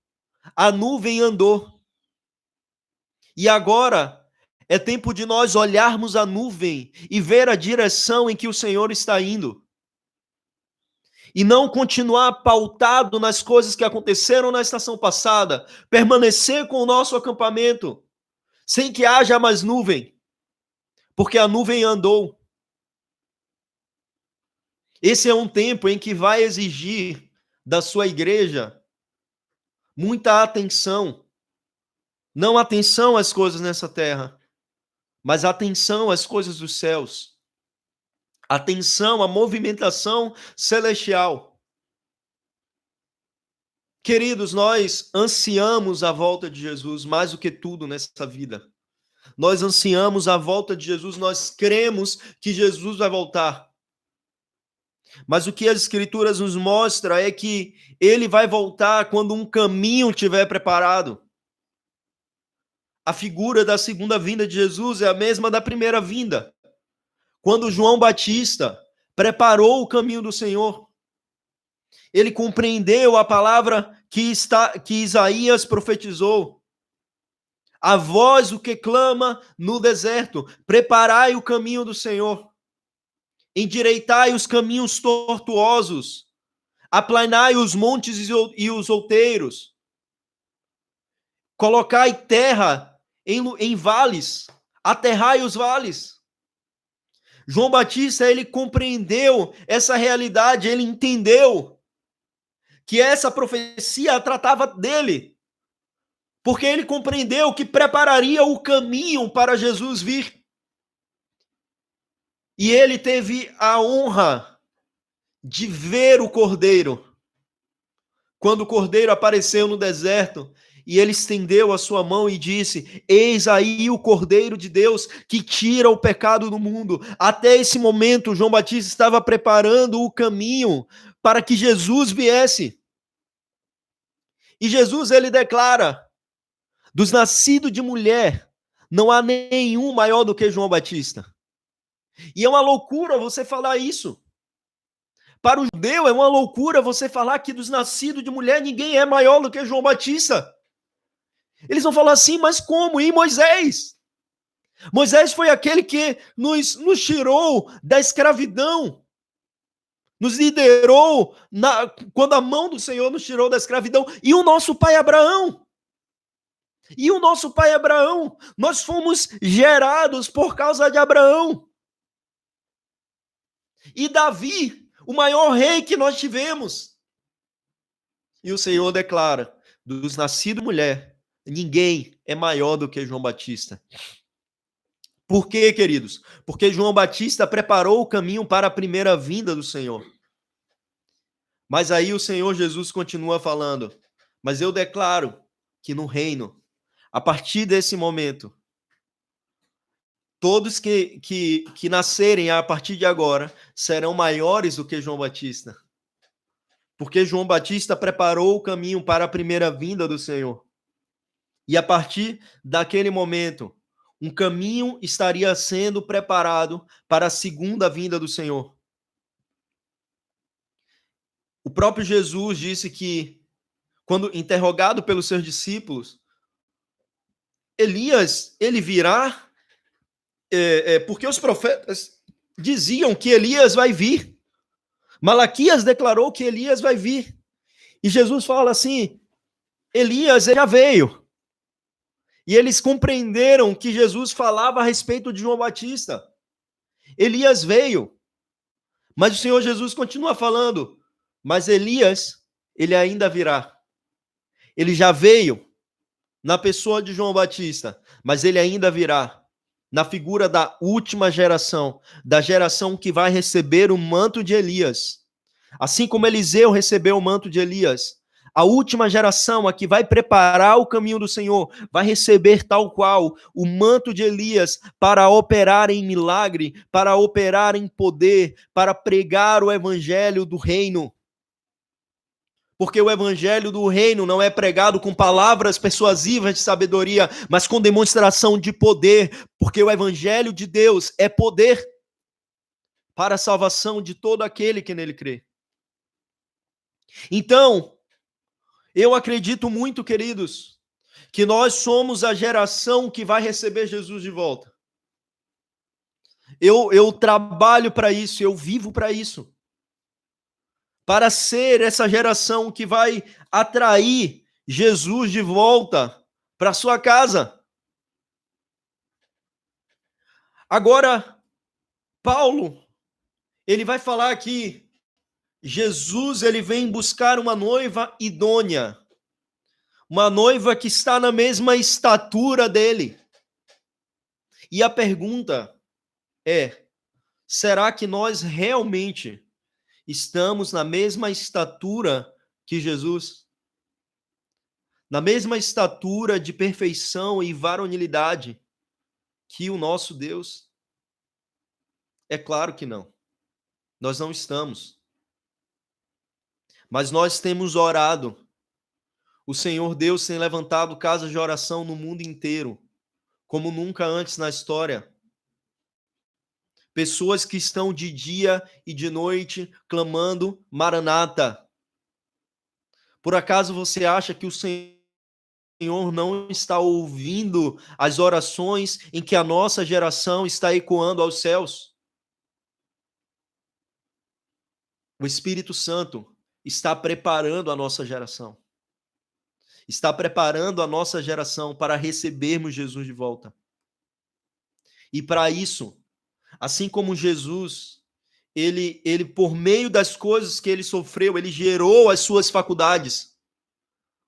a nuvem andou. E agora é tempo de nós olharmos a nuvem e ver a direção em que o Senhor está indo. E não continuar pautado nas coisas que aconteceram na estação passada, permanecer com o nosso acampamento, sem que haja mais nuvem, porque a nuvem andou. Esse é um tempo em que vai exigir da sua igreja muita atenção. Não atenção às coisas nessa terra, mas atenção às coisas dos céus. Atenção à movimentação celestial. Queridos, nós ansiamos a volta de Jesus mais do que tudo nessa vida. Nós ansiamos a volta de Jesus, nós cremos que Jesus vai voltar. Mas o que as Escrituras nos mostram é que ele vai voltar quando um caminho estiver preparado. A figura da segunda vinda de Jesus é a mesma da primeira vinda. Quando João Batista preparou o caminho do Senhor, ele compreendeu a palavra que Isaías profetizou. A voz o que clama no deserto, preparai o caminho do Senhor. Endireitai os caminhos tortuosos, aplanai os montes e os outeiros, colocai terra em vales, aterrai os vales. João Batista, ele compreendeu essa realidade, ele entendeu que essa profecia tratava dele, porque ele compreendeu que prepararia o caminho para Jesus vir. E ele teve a honra de ver o Cordeiro. Quando o Cordeiro apareceu no deserto, e ele estendeu a sua mão e disse: eis aí o Cordeiro de Deus que tira o pecado do mundo. Até esse momento, João Batista estava preparando o caminho para que Jesus viesse. E Jesus, ele declara: dos nascidos de mulher, não há nenhum maior do que João Batista. E é uma loucura você falar isso. Para o judeu é uma loucura você falar que dos nascidos de mulher ninguém é maior do que João Batista. Eles vão falar assim, mas como? E Moisés? Moisés foi aquele que nos tirou da escravidão. Nos liderou quando a mão do Senhor nos tirou da escravidão. E o nosso pai Abraão? Nós fomos gerados por causa de Abraão. E Davi, o maior rei que nós tivemos. E o Senhor declara: dos nascidos mulher, ninguém é maior do que João Batista. Por quê, queridos? Porque João Batista preparou o caminho para a primeira vinda do Senhor. Mas aí o Senhor Jesus continua falando: mas eu declaro que no reino, a partir desse momento, todos que nascerem a partir de agora serão maiores do que João Batista. Porque João Batista preparou o caminho para a primeira vinda do Senhor. E a partir daquele momento, um caminho estaria sendo preparado para a segunda vinda do Senhor. O próprio Jesus disse que, quando interrogado pelos seus discípulos, Elias, ele virá, porque os profetas diziam que Elias vai vir. Malaquias declarou que Elias vai vir. E Jesus fala assim: Elias já veio. E eles compreenderam que Jesus falava a respeito de João Batista. Elias veio. Mas o Senhor Jesus continua falando, mas Elias, ele ainda virá. Ele já veio na pessoa de João Batista, mas ele ainda virá na figura da última geração, da geração que vai receber o manto de Elias. Assim como Eliseu recebeu o manto de Elias, a última geração, a que vai preparar o caminho do Senhor, vai receber tal qual o manto de Elias para operar em milagre, para operar em poder, para pregar o evangelho do reino. Porque o evangelho do reino não é pregado com palavras persuasivas de sabedoria, mas com demonstração de poder, porque o evangelho de Deus é poder para a salvação de todo aquele que nele crê. Então, eu acredito muito, queridos, que nós somos a geração que vai receber Jesus de volta. Eu trabalho para isso, eu vivo para isso. Para ser essa geração que vai atrair Jesus de volta para sua casa. Agora, Paulo, ele vai falar que Jesus, ele vem buscar uma noiva idônea, uma noiva que está na mesma estatura dele. E a pergunta é, será que nós realmente estamos na mesma estatura que Jesus? Na mesma estatura de perfeição e varonilidade que o nosso Deus? É claro que não. Nós não estamos. Mas nós temos orado. O Senhor Deus tem levantado casas de oração no mundo inteiro, como nunca antes na história. Pessoas que estão de dia e de noite clamando Maranata. Por acaso você acha que o Senhor não está ouvindo as orações em que a nossa geração está ecoando aos céus? O Espírito Santo está preparando a nossa geração. Está preparando a nossa geração para recebermos Jesus de volta. E para isso, assim como Jesus, ele por meio das coisas que ele sofreu, ele gerou as suas faculdades.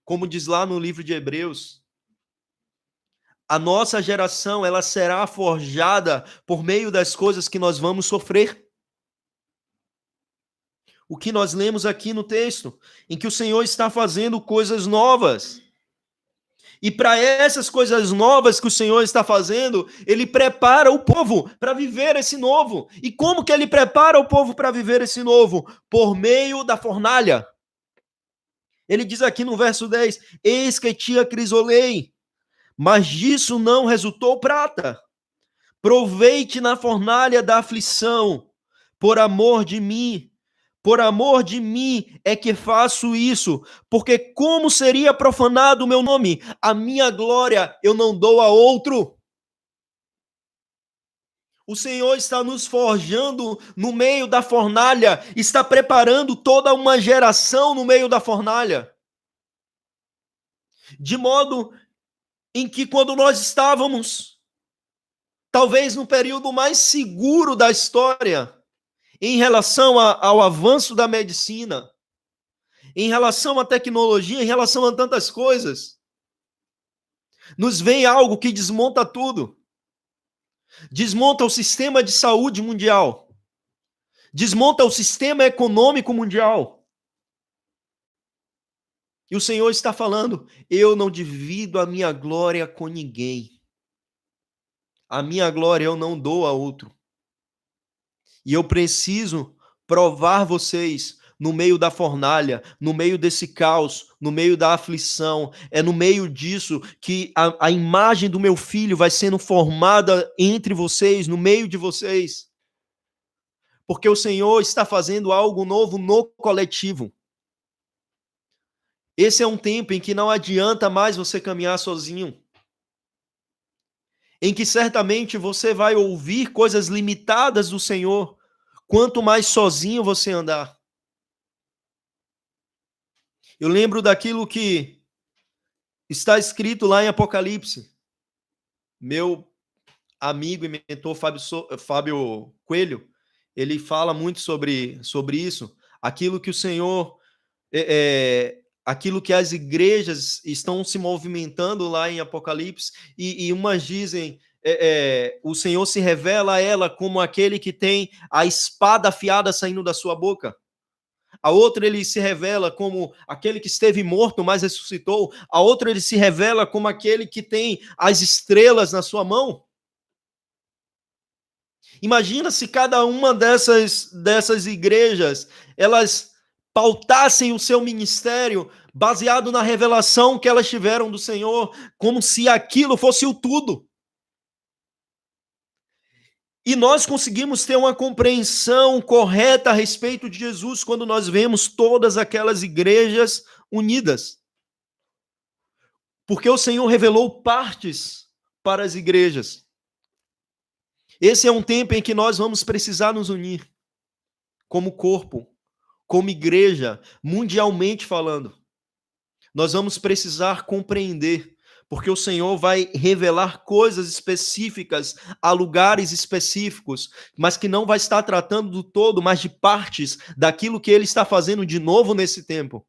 Como diz lá no livro de Hebreus, a nossa geração, ela será forjada por meio das coisas que nós vamos sofrer. O que nós lemos aqui no texto, em que o Senhor está fazendo coisas novas. E para essas coisas novas que o Senhor está fazendo, ele prepara o povo para viver esse novo. E como que ele prepara o povo para viver esse novo? Por meio da fornalha. Ele diz aqui no verso 10, eis que te acrisolei, mas disso não resultou prata. Provei-te na fornalha da aflição, por amor de mim. Por amor de mim é que faço isso, porque como seria profanado o meu nome? A minha glória eu não dou a outro. O Senhor está nos forjando no meio da fornalha, está preparando toda uma geração no meio da fornalha. De modo em que quando nós estávamos, talvez no período mais seguro da história, em relação ao avanço da medicina, em relação à tecnologia, em relação a tantas coisas, nos vem algo que desmonta tudo. Desmonta o sistema de saúde mundial. Desmonta o sistema econômico mundial. E o Senhor está falando, eu não divido a minha glória com ninguém. A minha glória eu não dou a outro. E eu preciso provar vocês no meio da fornalha, no meio desse caos, no meio da aflição. É no meio disso que a imagem do meu filho vai sendo formada entre vocês, no meio de vocês. Porque o Senhor está fazendo algo novo no coletivo. Esse é um tempo em que não adianta mais você caminhar sozinho. Em que certamente você vai ouvir coisas limitadas do Senhor, quanto mais sozinho você andar. Eu lembro daquilo que está escrito lá em Apocalipse. Meu amigo e mentor Fábio Coelho, ele fala muito sobre isso, aquilo que o Senhor, aquilo que as igrejas estão se movimentando lá em Apocalipse, e umas dizem, o Senhor se revela a ela como aquele que tem a espada afiada saindo da sua boca. A outra ele se revela como aquele que esteve morto, mas ressuscitou. A outra ele se revela como aquele que tem as estrelas na sua mão. Imagina se cada uma dessas igrejas, elas pautassem o seu ministério baseado na revelação que elas tiveram do Senhor, como se aquilo fosse o tudo. E nós conseguimos ter uma compreensão correta a respeito de Jesus quando nós vemos todas aquelas igrejas unidas. Porque o Senhor revelou partes para as igrejas. Esse é um tempo em que nós vamos precisar nos unir, como corpo, como igreja, mundialmente falando. Nós vamos precisar compreender, porque o Senhor vai revelar coisas específicas a lugares específicos, mas que não vai estar tratando do todo, mas de partes daquilo que Ele está fazendo de novo nesse tempo.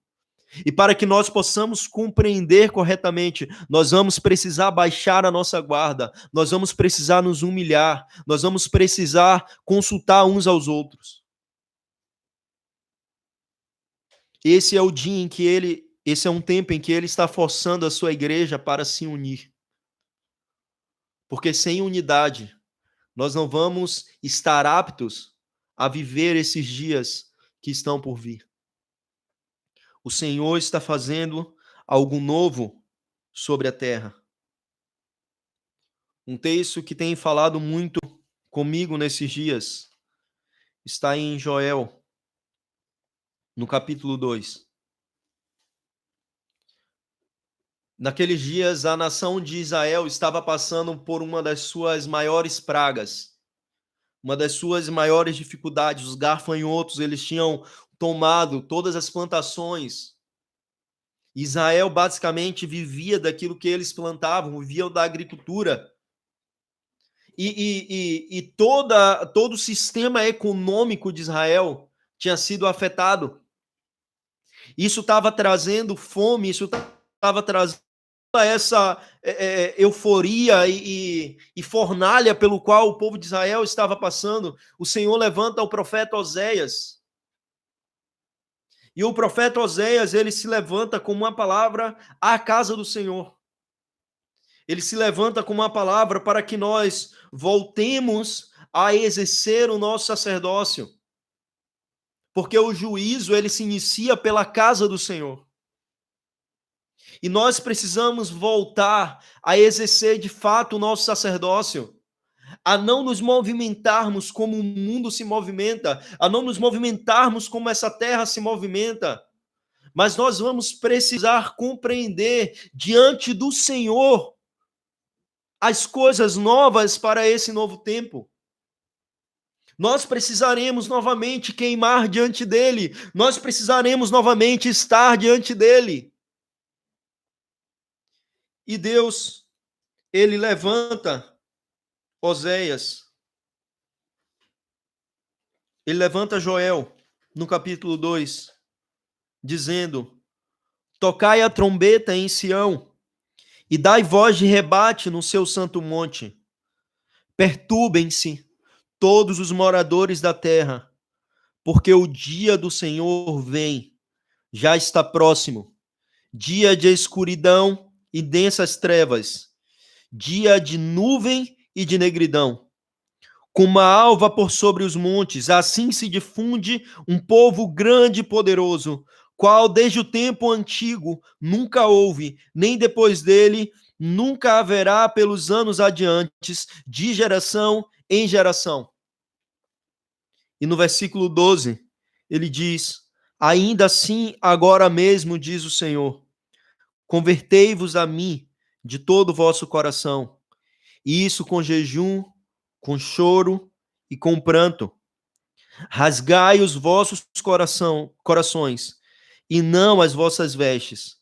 E para que nós possamos compreender corretamente, nós vamos precisar baixar a nossa guarda, nós vamos precisar nos humilhar, nós vamos precisar consultar uns aos outros. Esse é o dia em que esse é um tempo em que Ele está forçando a sua igreja para se unir. Porque sem unidade, nós não vamos estar aptos a viver esses dias que estão por vir. O Senhor está fazendo algo novo sobre a terra. Um texto que tem falado muito comigo nesses dias está em Joel, no capítulo 2. Naqueles dias, a nação de Israel estava passando por uma das suas maiores pragas, uma das suas maiores dificuldades. Os gafanhotos, eles tinham tomado todas as plantações. Israel basicamente vivia daquilo que eles plantavam, vivia da agricultura. E todo o sistema econômico de Israel tinha sido afetado. Isso estava trazendo fome, isso estava trazendo essa euforia e fornalha pelo qual o povo de Israel estava passando. O Senhor levanta o profeta Oséias. E o profeta Oséias, ele se levanta com uma palavra à casa do Senhor. Ele se levanta com uma palavra para que nós voltemos a exercer o nosso sacerdócio. Porque o juízo, ele se inicia pela casa do Senhor. E nós precisamos voltar a exercer de fato o nosso sacerdócio, a não nos movimentarmos como o mundo se movimenta, a não nos movimentarmos como essa terra se movimenta, mas nós vamos precisar compreender diante do Senhor as coisas novas para esse novo tempo. Nós precisaremos novamente queimar diante dele, nós precisaremos novamente estar diante dele. E Deus, ele levanta Oséias, ele levanta Joel, no capítulo 2, dizendo: tocai a trombeta em Sião, e dai voz de rebate no seu santo monte. Perturbem-se todos os moradores da terra, porque o dia do Senhor vem, já está próximo, dia de escuridão e densas trevas, dia de nuvem e de negridão. Como a alva por sobre os montes, assim se difunde um povo grande e poderoso, qual desde o tempo antigo nunca houve, nem depois dele nunca haverá pelos anos adiantes, de geração em geração. E no versículo 12, ele diz: ainda assim, agora mesmo, diz o Senhor, convertei-vos a mim de todo o vosso coração, e isso com jejum, com choro e com pranto. Rasgai os vossos corações, e não as vossas vestes,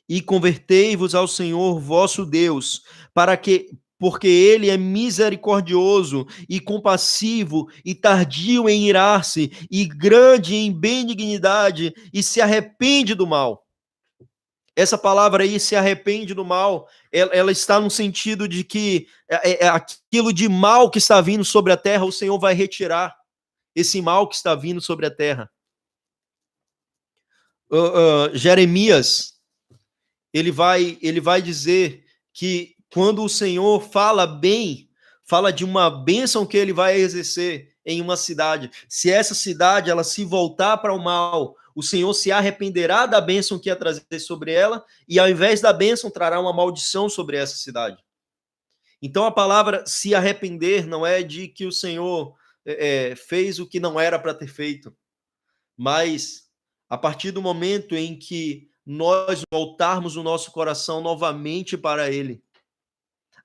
e convertei-vos ao Senhor vosso Deus, para que porque ele é misericordioso e compassivo e tardio em irar-se e grande em benignidade e se arrepende do mal. Essa palavra aí, se arrepende do mal, ela está no sentido de que aquilo de mal que está vindo sobre a terra, o Senhor vai retirar esse mal que está vindo sobre a terra. Jeremias, ele vai dizer que quando o Senhor fala bem, fala de uma bênção que ele vai exercer em uma cidade. Se essa cidade ela se voltar para o mal, o Senhor se arrependerá da bênção que ia trazer sobre ela, e ao invés da bênção, trará uma maldição sobre essa cidade. Então a palavra se arrepender não é de que o Senhor fez o que não era para ter feito, mas a partir do momento em que nós voltarmos o nosso coração novamente para Ele,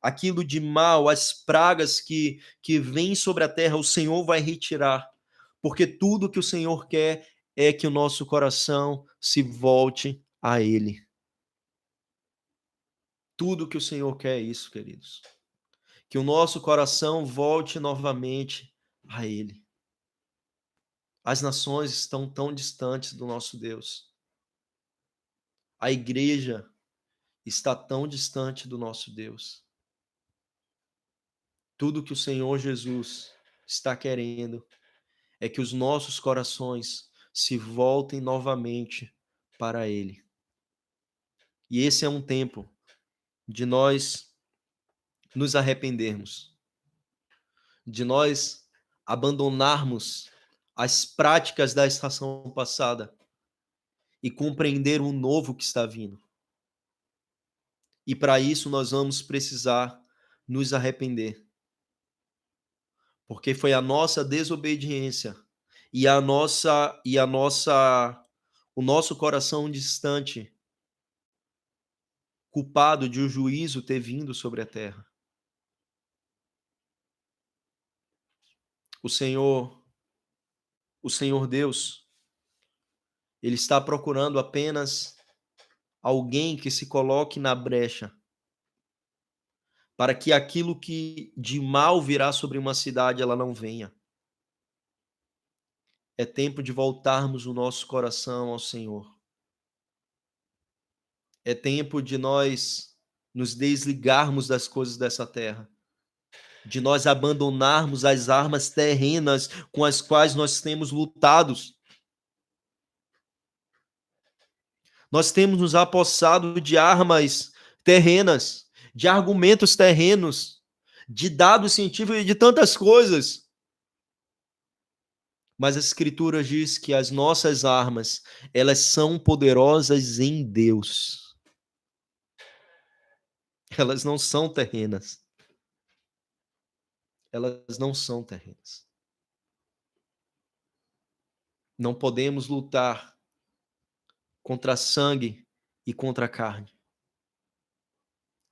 aquilo de mal, as pragas que vêm sobre a terra, o Senhor vai retirar, porque tudo que o Senhor quer é que o nosso coração se volte a Ele. Tudo que o Senhor quer é isso, queridos. Que o nosso coração volte novamente a Ele. As nações estão tão distantes do nosso Deus. A igreja está tão distante do nosso Deus. Tudo que o Senhor Jesus está querendo é que os nossos corações se voltem novamente para Ele. E esse é um tempo de nós nos arrependermos, de nós abandonarmos as práticas da estação passada e compreender o novo que está vindo. E para isso nós vamos precisar nos arrepender. Porque foi a nossa desobediência e o nosso coração distante, culpado de o juízo ter vindo sobre a terra. O Senhor Deus, Ele está procurando apenas alguém que se coloque na brecha para que aquilo que de mal virá sobre uma cidade, ela não venha. É tempo de voltarmos o nosso coração ao Senhor. É tempo de nós nos desligarmos das coisas dessa terra, de nós abandonarmos as armas terrenas com as quais nós temos lutados. Nós temos nos apossado de armas terrenas, de argumentos terrenos, de dados científicos e de tantas coisas. Mas a Escritura diz que as nossas armas, elas são poderosas em Deus. Elas não são terrenas. Elas não são terrenas. Não podemos lutar contra sangue e contra carne.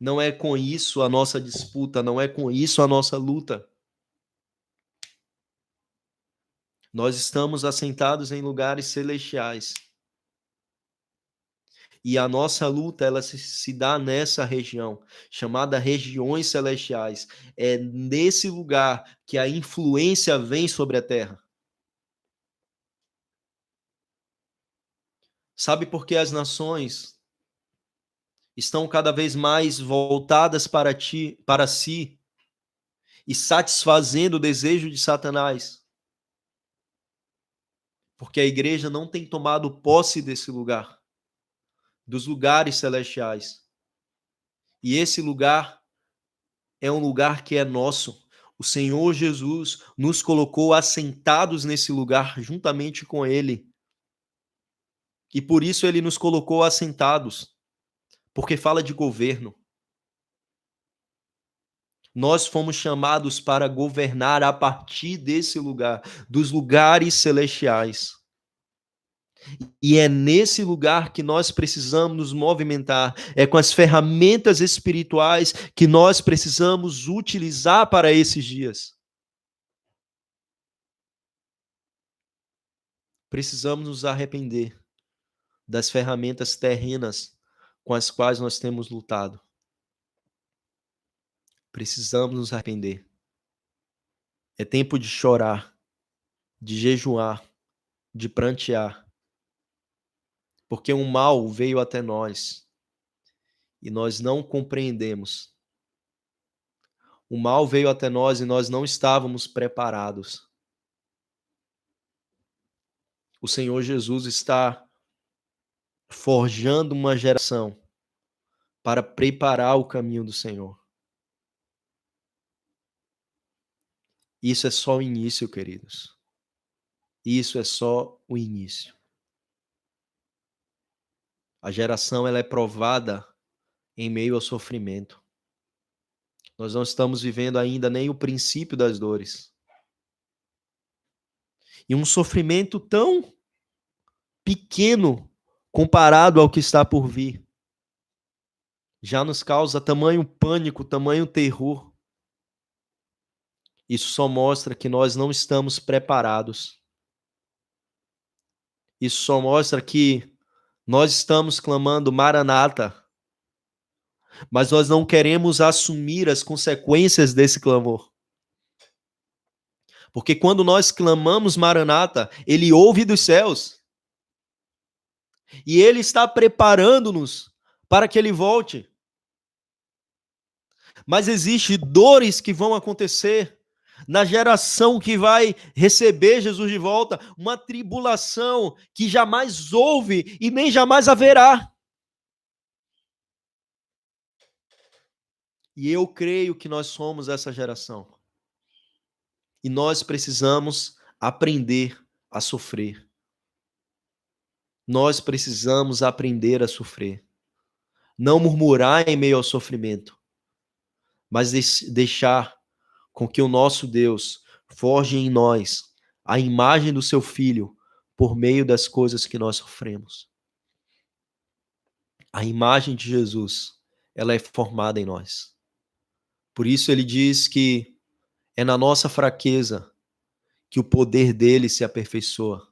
Não é com isso a nossa disputa, não é com isso a nossa luta. Nós estamos assentados em lugares celestiais. E a nossa luta, ela se dá nessa região, chamada regiões celestiais. É nesse lugar que a influência vem sobre a terra. Sabe por que as nações estão cada vez mais voltadas para si e satisfazendo o desejo de Satanás? Porque a igreja não tem tomado posse desse lugar, dos lugares celestiais. E esse lugar é um lugar que é nosso. O Senhor Jesus nos colocou assentados nesse lugar juntamente com Ele. E por isso Ele nos colocou assentados, porque fala de governo. Nós fomos chamados para governar a partir desse lugar, dos lugares celestiais. E é nesse lugar que nós precisamos nos movimentar, é com as ferramentas espirituais que nós precisamos utilizar para esses dias. Precisamos nos arrepender das ferramentas terrenas com as quais nós temos lutado. Precisamos nos arrepender. É tempo de chorar, de jejuar, de prantear. Porque o mal veio até nós e nós não compreendemos. O mal veio até nós e nós não estávamos preparados. O Senhor Jesus está forjando uma geração para preparar o caminho do Senhor. Isso é só o início, queridos. Isso é só o início. A geração ela é provada em meio ao sofrimento. Nós não estamos vivendo ainda nem o princípio das dores. E um sofrimento tão pequeno comparado ao que está por vir já nos causa tamanho pânico, tamanho terror. Isso só mostra que nós não estamos preparados. Isso só mostra que nós estamos clamando Maranata, mas nós não queremos assumir as consequências desse clamor. Porque quando nós clamamos Maranata, ele ouve dos céus. E ele está preparando-nos para que ele volte. Mas existem dores que vão acontecer na geração que vai receber Jesus de volta, uma tribulação que jamais houve e nem jamais haverá. E eu creio que nós somos essa geração. E nós precisamos aprender a sofrer. Nós precisamos aprender a sofrer. Não murmurar em meio ao sofrimento, mas deixar com que o nosso Deus forje em nós a imagem do seu Filho por meio das coisas que nós sofremos. A imagem de Jesus, ela é formada em nós. Por isso ele diz que é na nossa fraqueza que o poder dele se aperfeiçoa.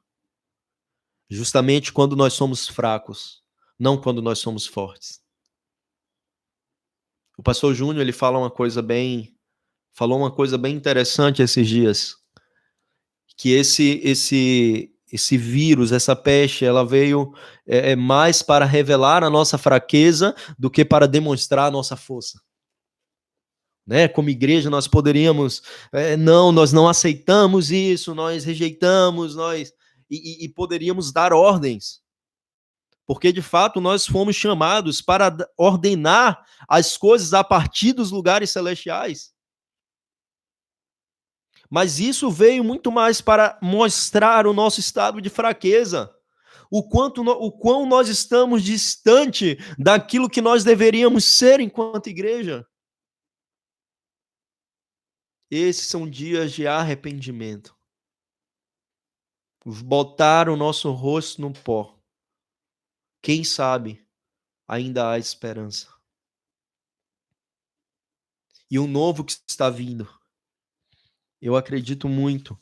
Justamente quando nós somos fracos, não quando nós somos fortes. O pastor Júnior, ele falou uma coisa bem interessante esses dias, que esse vírus, essa peste, ela veio mais para revelar a nossa fraqueza do que para demonstrar a nossa força. Né? Como igreja, nós poderíamos, nós não aceitamos isso, nós rejeitamos, e poderíamos dar ordens. Porque, de fato, nós fomos chamados para ordenar as coisas a partir dos lugares celestiais. Mas isso veio muito mais para mostrar o nosso estado de fraqueza. O quão nós estamos distante daquilo que nós deveríamos ser enquanto igreja. Esses são dias de arrependimento. Botar o nosso rosto no pó. Quem sabe, ainda há esperança. E o novo que está vindo, eu acredito muito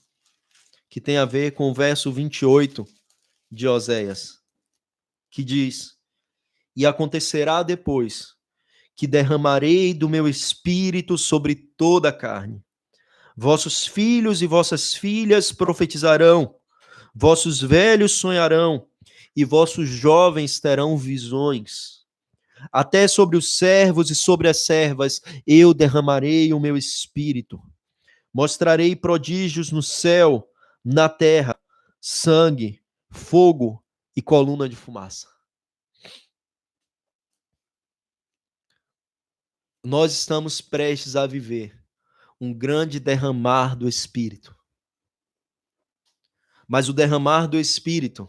que tem a ver com o verso 28 de Oséias, que diz: e acontecerá depois que derramarei do meu espírito sobre toda a carne. Vossos filhos e vossas filhas profetizarão, vossos velhos sonharão, e vossos jovens terão visões. Até sobre os servos e sobre as servas eu derramarei o meu espírito. Mostrarei prodígios no céu, na terra, sangue, fogo e coluna de fumaça. Nós estamos prestes a viver um grande derramar do Espírito. Mas o derramar do Espírito,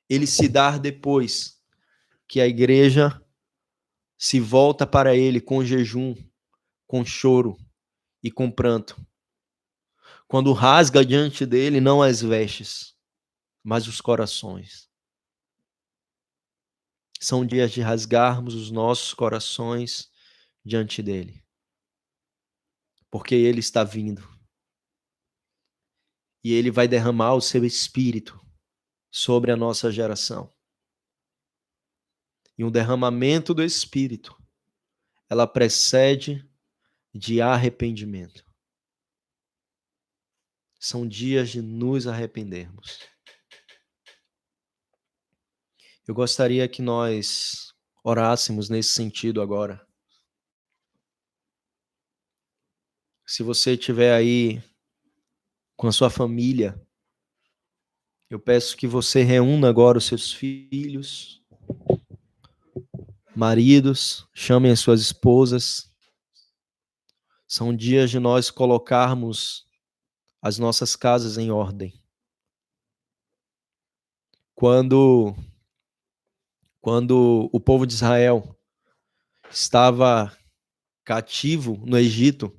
ele se dá depois que a igreja se volta para ele com jejum, com choro e com pranto. Quando rasga diante dele não as vestes, mas os corações. São dias de rasgarmos os nossos corações diante dele. Porque ele está vindo. E ele vai derramar o seu espírito sobre a nossa geração. E o derramamento do espírito, ela precede de arrependimento. São dias de nos arrependermos. Eu gostaria que nós orássemos nesse sentido agora. Se você estiver aí com a sua família, eu peço que você reúna agora os seus filhos, maridos, chamem as suas esposas. São dias de nós colocarmos as nossas casas em ordem. Quando o povo de Israel estava cativo no Egito,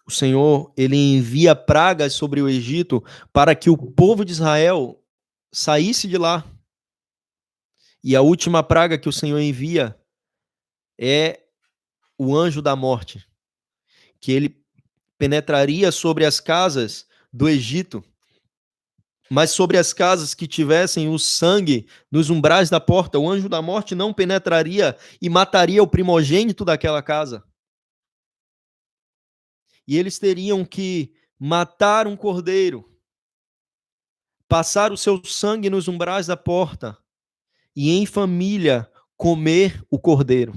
o Senhor, ele envia pragas sobre o Egito para que o povo de Israel saísse de lá. E a última praga que o Senhor envia é o anjo da morte, que ele penetraria sobre as casas do Egito, mas sobre as casas que tivessem o sangue nos umbrais da porta, o anjo da morte não penetraria e mataria o primogênito daquela casa. E eles teriam que matar um cordeiro, passar o seu sangue nos umbrais da porta e em família comer o cordeiro.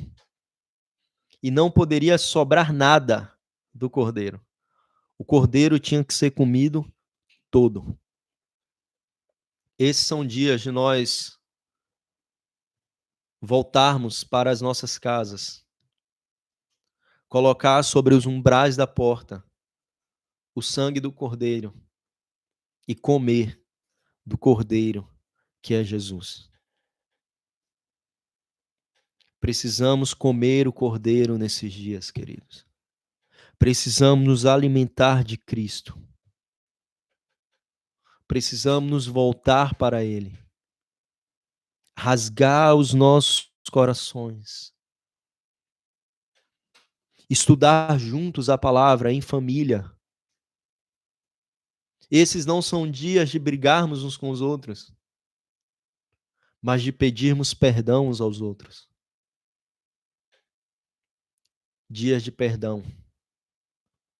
E não poderia sobrar nada do cordeiro. O cordeiro tinha que ser comido todo. Esses são dias de nós voltarmos para as nossas casas, colocar sobre os umbrais da porta o sangue do cordeiro e comer do cordeiro que é Jesus. Precisamos comer o cordeiro nesses dias, queridos. Precisamos nos alimentar de Cristo. Precisamos nos voltar para Ele. Rasgar os nossos corações. Estudar juntos a palavra em família. Esses não são dias de brigarmos uns com os outros, mas de pedirmos perdão uns aos outros. Dias de perdão.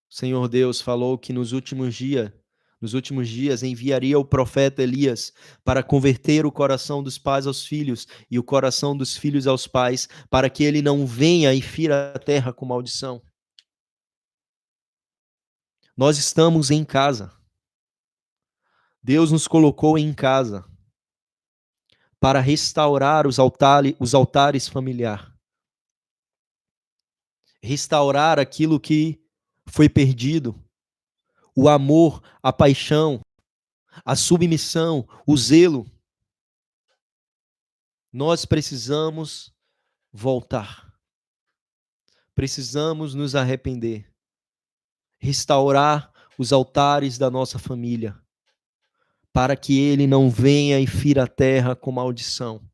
O Senhor Deus falou que nos últimos dias enviaria o profeta Elias para converter o coração dos pais aos filhos e o coração dos filhos aos pais, para que ele não venha e fira a terra com maldição. Nós estamos em casa. Deus nos colocou em casa para restaurar os altares familiares. Restaurar aquilo que foi perdido. O amor, a paixão, a submissão, o zelo. Nós precisamos voltar. Precisamos nos arrepender. Restaurar os altares da nossa família, para que ele não venha e fira a terra com maldição.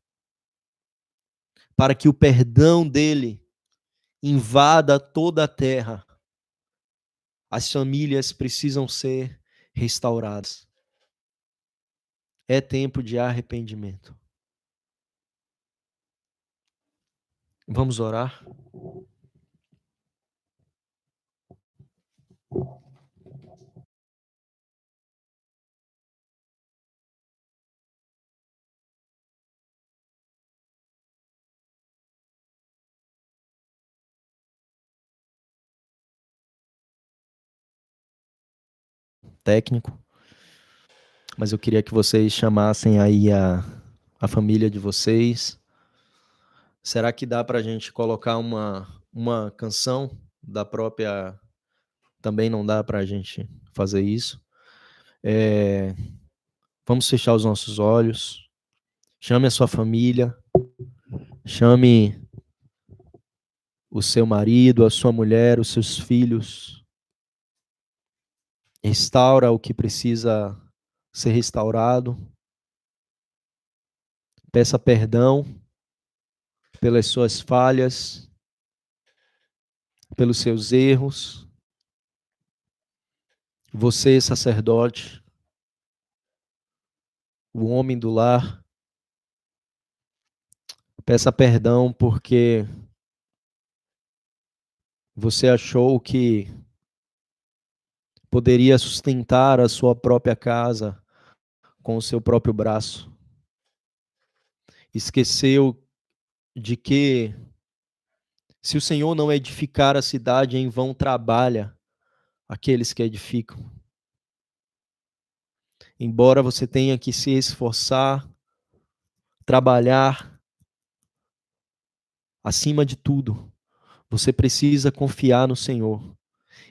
Para que o perdão dele invada toda a terra. As famílias precisam ser restauradas. É tempo de arrependimento. Vamos orar? Técnico, mas eu queria que vocês chamassem aí a família de vocês. Será que dá para a gente colocar uma canção da própria... Também não dá para a gente fazer isso. Vamos fechar os nossos olhos. Chame a sua família. Chame o seu marido, a sua mulher, os seus filhos. Restaura o que precisa ser restaurado. Peça perdão pelas suas falhas, pelos seus erros. Você, sacerdote, o homem do lar, peça perdão porque Você achou que poderia sustentar a sua própria casa com o seu próprio braço. Esqueceu de que, se o Senhor não edificar a cidade, em vão trabalha aqueles que edificam. Embora você tenha que se esforçar, trabalhar, acima de tudo, você precisa confiar no Senhor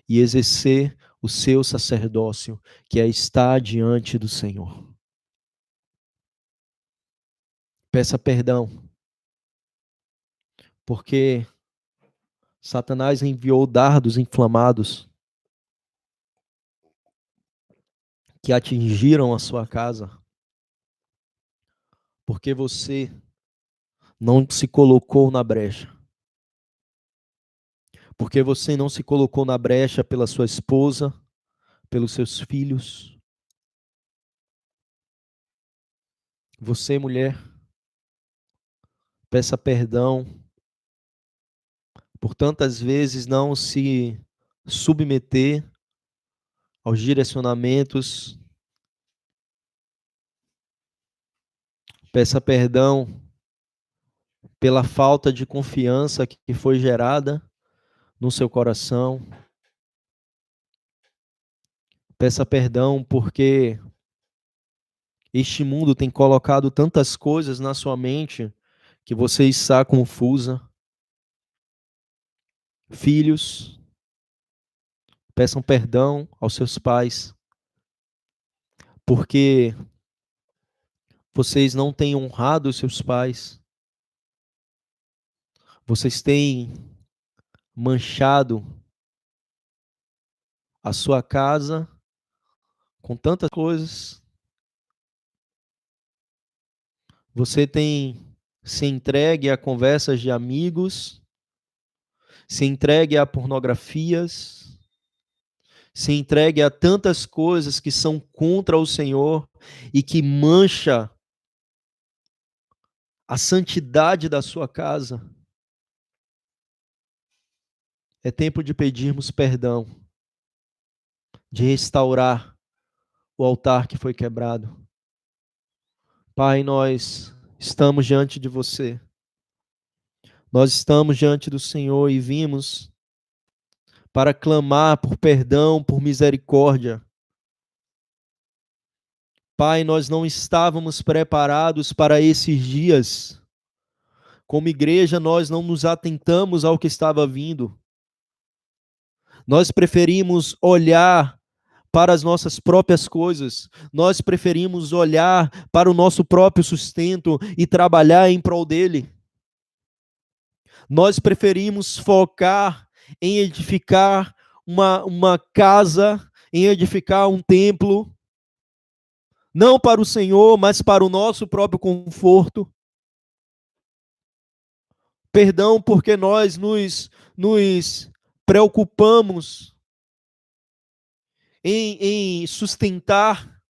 e exercer o seu sacerdócio, que é estar diante do Senhor. Peça perdão, porque Satanás enviou dardos inflamados que atingiram a sua casa, porque você não se colocou na brecha. Porque você não se colocou na brecha pela sua esposa, pelos seus filhos. Você, mulher, peça perdão por tantas vezes não se submeter aos direcionamentos. Peça perdão pela falta de confiança que foi gerada no seu coração. Peça perdão porque este mundo tem colocado tantas coisas na sua mente que você está confusa. Filhos, peçam perdão aos seus pais, porque vocês não têm honrado os seus pais. Vocês têm manchado a sua casa com tantas coisas. Você tem se entregue a conversas de amigos, se entregue a pornografias, se entregue a tantas coisas que são contra o Senhor e que mancha a santidade da sua casa. É tempo de pedirmos perdão, de restaurar o altar que foi quebrado. Pai, nós estamos diante de você. Nós estamos diante do Senhor e vimos para clamar por perdão, por misericórdia. Pai, nós não estávamos preparados para esses dias. Como igreja, nós não nos atentamos ao que estava vindo. Nós preferimos olhar para as nossas próprias coisas. Nós preferimos olhar para o nosso próprio sustento e trabalhar em prol dele. Nós preferimos focar em edificar uma casa, em edificar um templo, não para o Senhor, mas para o nosso próprio conforto. Perdão porque nós nos preocupamos em sustentar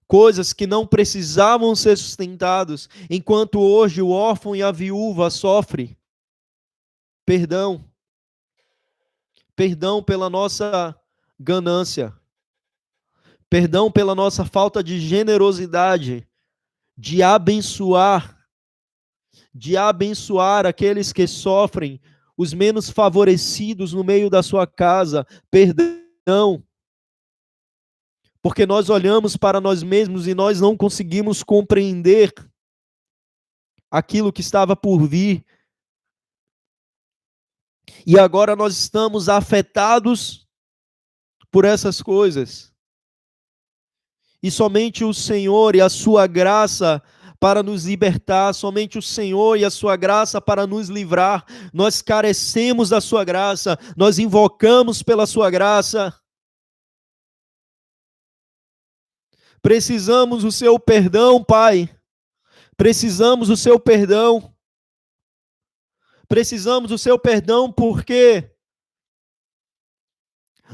coisas que não precisavam ser sustentadas, enquanto hoje o órfão e a viúva sofrem. Perdão. Perdão pela nossa ganância. Perdão pela nossa falta de generosidade, de abençoar aqueles que sofrem, os menos favorecidos no meio da sua casa. Perdão. Porque nós olhamos para nós mesmos e nós não conseguimos compreender aquilo que estava por vir. E agora nós estamos afetados por essas coisas. E somente o Senhor e a sua graça para nos libertar, somente o Senhor e a sua graça para nos livrar. Nós carecemos da sua graça, nós invocamos pela sua graça. Precisamos do seu perdão, Pai. Precisamos do seu perdão. Precisamos do seu perdão porque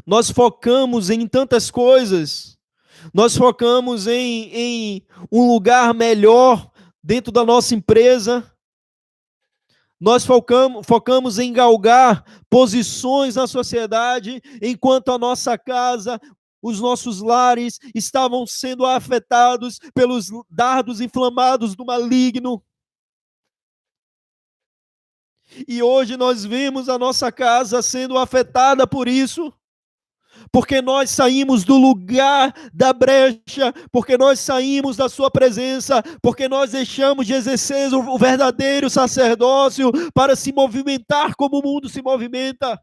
nós focamos em tantas coisas. Nós focamos em um lugar melhor dentro da nossa empresa. Nós focamos em galgar posições na sociedade, enquanto a nossa casa, os nossos lares estavam sendo afetados pelos dardos inflamados do maligno. E hoje nós vemos a nossa casa sendo afetada por isso, porque nós saímos do lugar da brecha, porque nós saímos da sua presença, porque nós deixamos de exercer o verdadeiro sacerdócio para se movimentar como o mundo se movimenta.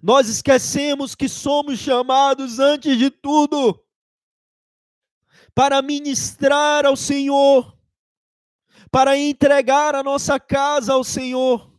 Nós esquecemos que somos chamados, antes de tudo, para ministrar ao Senhor, para entregar a nossa casa ao Senhor,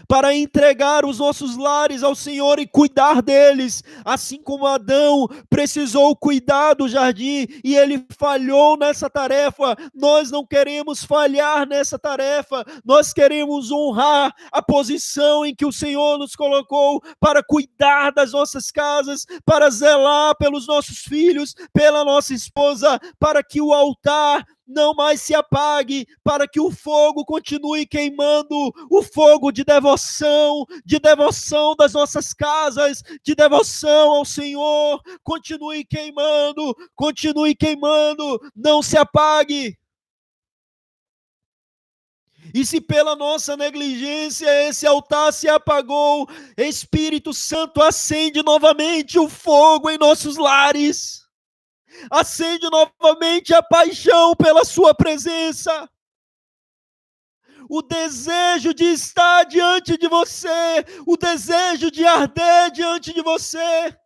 para entregar os nossos lares ao Senhor e cuidar deles, assim como Adão precisou cuidar do jardim e ele falhou nessa tarefa. Nós não queremos falhar nessa tarefa, nós queremos honrar a posição em que o Senhor nos colocou para cuidar das nossas casas, para zelar pelos nossos filhos, pela nossa esposa, para que o altar não mais se apague, para que o fogo continue queimando, o fogo de devoção das nossas casas, de devoção ao Senhor, continue queimando, não se apague. E se pela nossa negligência esse altar se apagou, Espírito Santo, acende novamente o fogo em nossos lares. Acende novamente a paixão pela sua presença, o desejo de estar diante de você, o desejo de arder diante de você.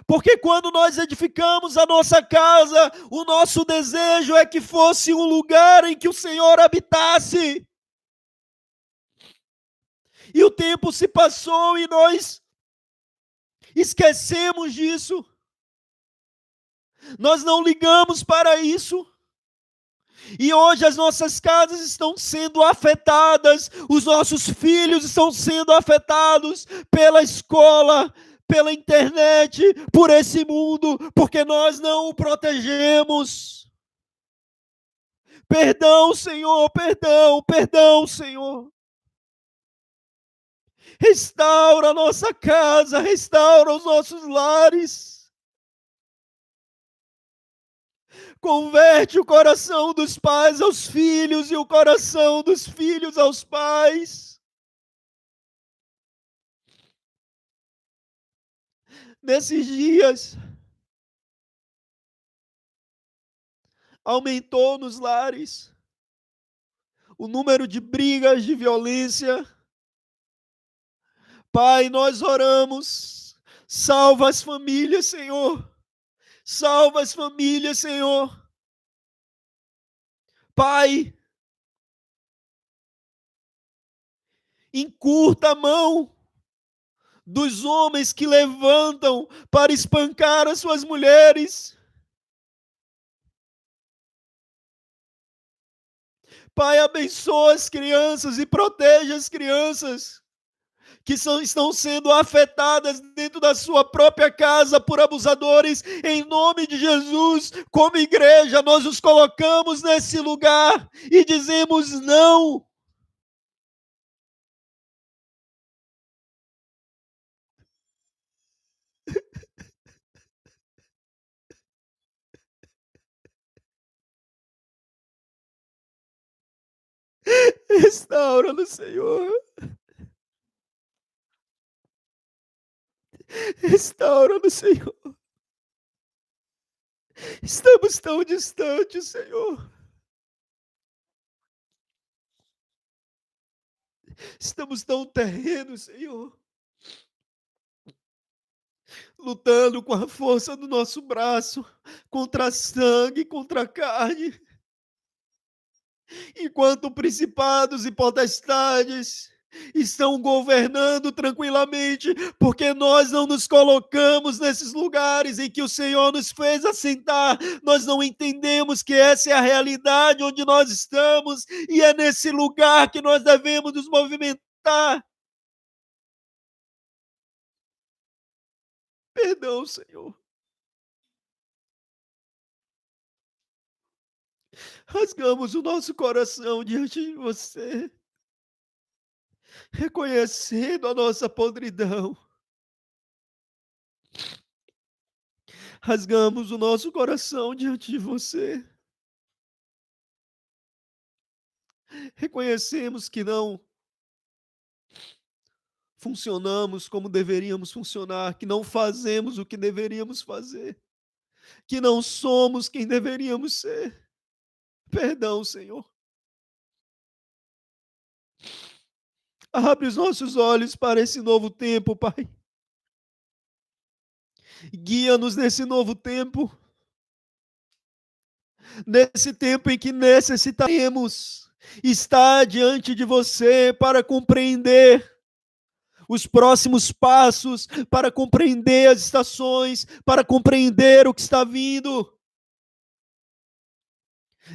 Porque quando nós edificamos a nossa casa, o nosso desejo é que fosse um lugar em que o Senhor habitasse. E o tempo se passou e nós esquecemos disso. Nós não ligamos para isso. E hoje as nossas casas estão sendo afetadas, os nossos filhos estão sendo afetados pela escola, pela internet, por esse mundo, porque nós não o protegemos. Perdão, Senhor, perdão, Senhor. Restaura a nossa casa, restaura os nossos lares. Converte o coração dos pais aos filhos e o coração dos filhos aos pais. Nesses dias, aumentou nos lares o número de brigas, de violência. Pai, nós oramos, salva as famílias, Senhor. Salva as famílias, Senhor. Pai, encurta a mão dos homens que levantam para espancar as suas mulheres. Pai, abençoa as crianças e protege as crianças que estão sendo afetadas dentro da sua própria casa por abusadores. Em nome de Jesus, como igreja, nós nos colocamos nesse lugar e dizemos não. Restaura-nos, Senhor. Restaura-nos, Senhor. Estamos tão distantes, Senhor. Estamos tão terrenos, Senhor. Lutando com a força do nosso braço, contra a sangue, contra a carne. Enquanto principados e potestades estão governando tranquilamente, porque nós não nos colocamos nesses lugares em que o Senhor nos fez assentar. Nós não entendemos que essa é a realidade onde nós estamos, e é nesse lugar que nós devemos nos movimentar. Perdão, Senhor. Rasgamos o nosso coração diante de você, reconhecendo a nossa podridão. Rasgamos o nosso coração diante de você. Reconhecemos que não funcionamos como deveríamos funcionar, que não fazemos o que deveríamos fazer, que não somos quem deveríamos ser. Perdão, Senhor. Abre os nossos olhos para esse novo tempo, Pai. Guia-nos nesse novo tempo. Nesse tempo em que necessitaremos estar diante de você para compreender os próximos passos, para compreender as estações, para compreender o que está vindo.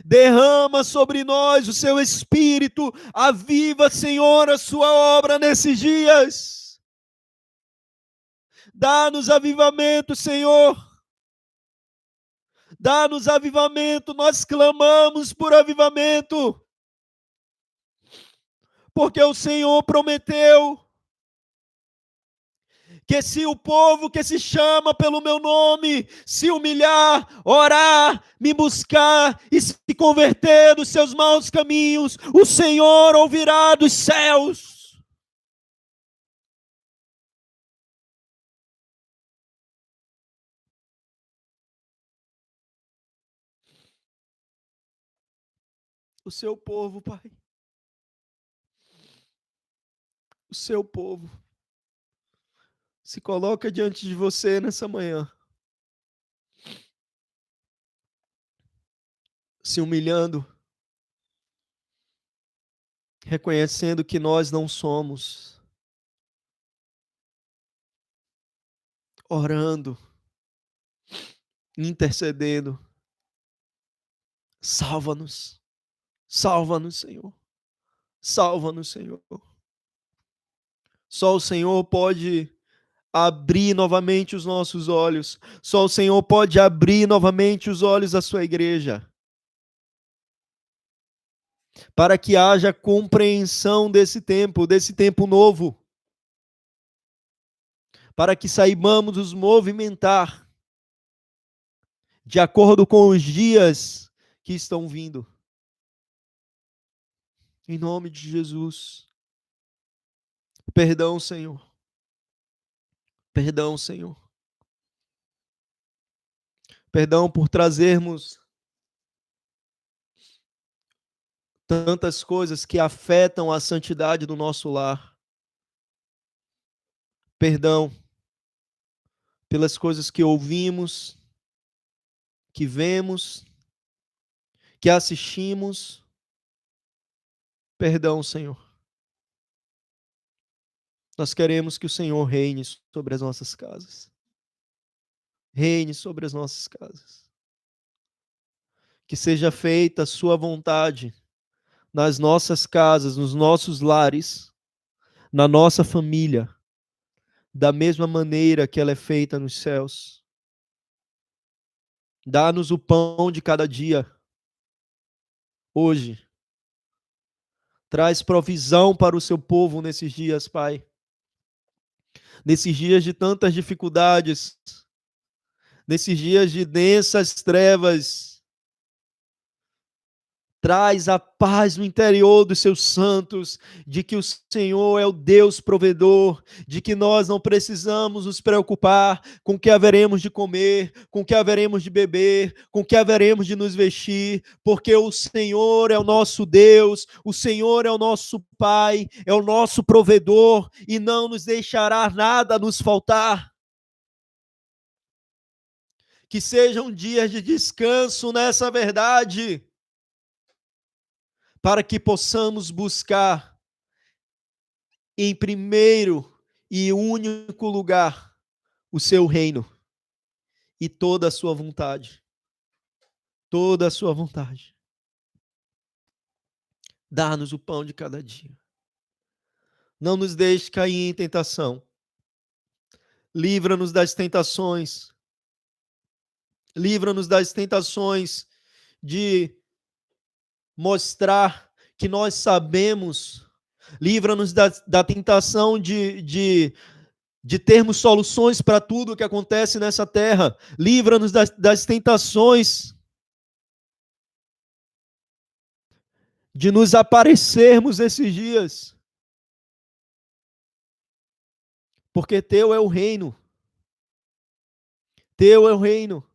Derrama sobre nós o seu Espírito, aviva, Senhor, a sua obra nesses dias. Dá-nos avivamento, Senhor. Dá-nos avivamento, nós clamamos por avivamento. Porque o Senhor prometeu que se o povo que se chama pelo meu nome se humilhar, orar, me buscar e se converter dos seus maus caminhos, o Senhor ouvirá dos céus. O seu povo, Pai. O seu povo se coloca diante de você nessa manhã, se humilhando, reconhecendo que nós não somos, orando, intercedendo. Salva-nos, salva-nos, Senhor, salva-nos, Senhor. Só o Senhor pode abrir novamente os nossos olhos. Só o Senhor pode abrir novamente os olhos da sua igreja. Para que haja compreensão desse tempo novo. Para que saibamos nos movimentar de acordo com os dias que estão vindo. Em nome de Jesus. Perdão, Senhor. Perdão, Senhor. Perdão por trazermos tantas coisas que afetam a santidade do nosso lar. Perdão pelas coisas que ouvimos, que vemos, que assistimos. Perdão, Senhor. Nós queremos que o Senhor reine sobre as nossas casas. Reine sobre as nossas casas. Que seja feita a sua vontade nas nossas casas, nos nossos lares, na nossa família, da mesma maneira que ela é feita nos céus. Dá-nos o pão de cada dia, hoje. Traz provisão para o seu povo nesses dias, Pai. Nesses dias de tantas dificuldades, nesses dias de densas trevas, traz a paz no interior dos seus santos, de que o Senhor é o Deus provedor, de que nós não precisamos nos preocupar com o que haveremos de comer, com o que haveremos de beber, com o que haveremos de nos vestir, porque o Senhor é o nosso Deus, o Senhor é o nosso Pai, é o nosso provedor e não nos deixará nada nos faltar. Que sejam dias de descanso nessa verdade, para que possamos buscar em primeiro e único lugar o seu reino e toda a sua vontade. Toda a sua vontade. Dá-nos o pão de cada dia. Não nos deixe cair em tentação. Livra-nos das tentações. Livra-nos das tentações de mostrar que nós sabemos. Livra-nos da tentação de termos soluções para tudo que acontece nessa terra. Livra-nos das tentações de nos aparecermos esses dias. Porque teu é o reino. Teu é o reino.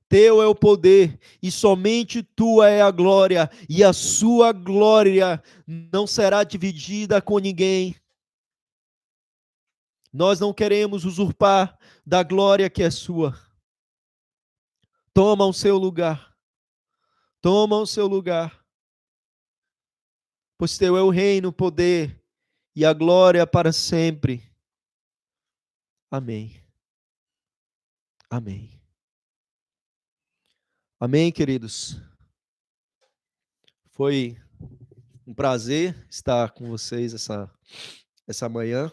Teu é o poder, e somente tua é a glória, e a sua glória não será dividida com ninguém. Nós não queremos usurpar da glória que é sua. Toma o seu lugar. Toma o seu lugar. Pois teu é o reino, o poder e a glória para sempre. Amém. Amém. Amém, queridos. Foi um prazer estar com vocês essa manhã.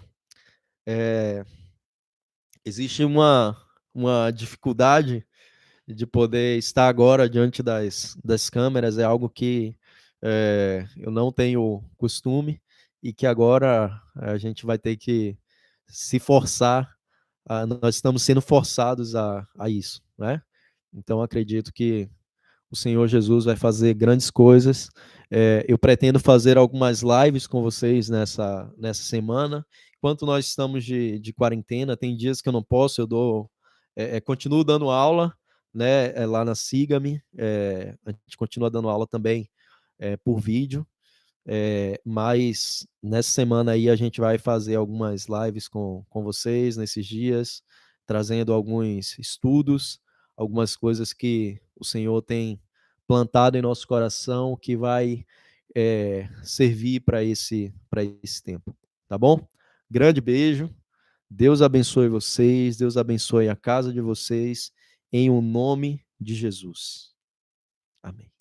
Existe uma dificuldade de poder estar agora diante das câmeras, é algo que eu não tenho costume e que agora a gente vai ter que se forçar, nós estamos sendo forçados a isso, né? Então acredito que o Senhor Jesus vai fazer grandes coisas. Eu pretendo fazer algumas lives com vocês nessa semana. Enquanto nós estamos de quarentena, tem dias que eu não posso, eu continuo dando aula, né, lá na Siga-me. A gente continua dando aula também por vídeo. Mas nessa semana aí a gente vai fazer algumas lives com vocês nesses dias, trazendo alguns estudos, algumas coisas que o Senhor tem plantado em nosso coração, que vai servir para esse tempo, tá bom? Grande beijo, Deus abençoe vocês, Deus abençoe a casa de vocês, em o nome de Jesus. Amém.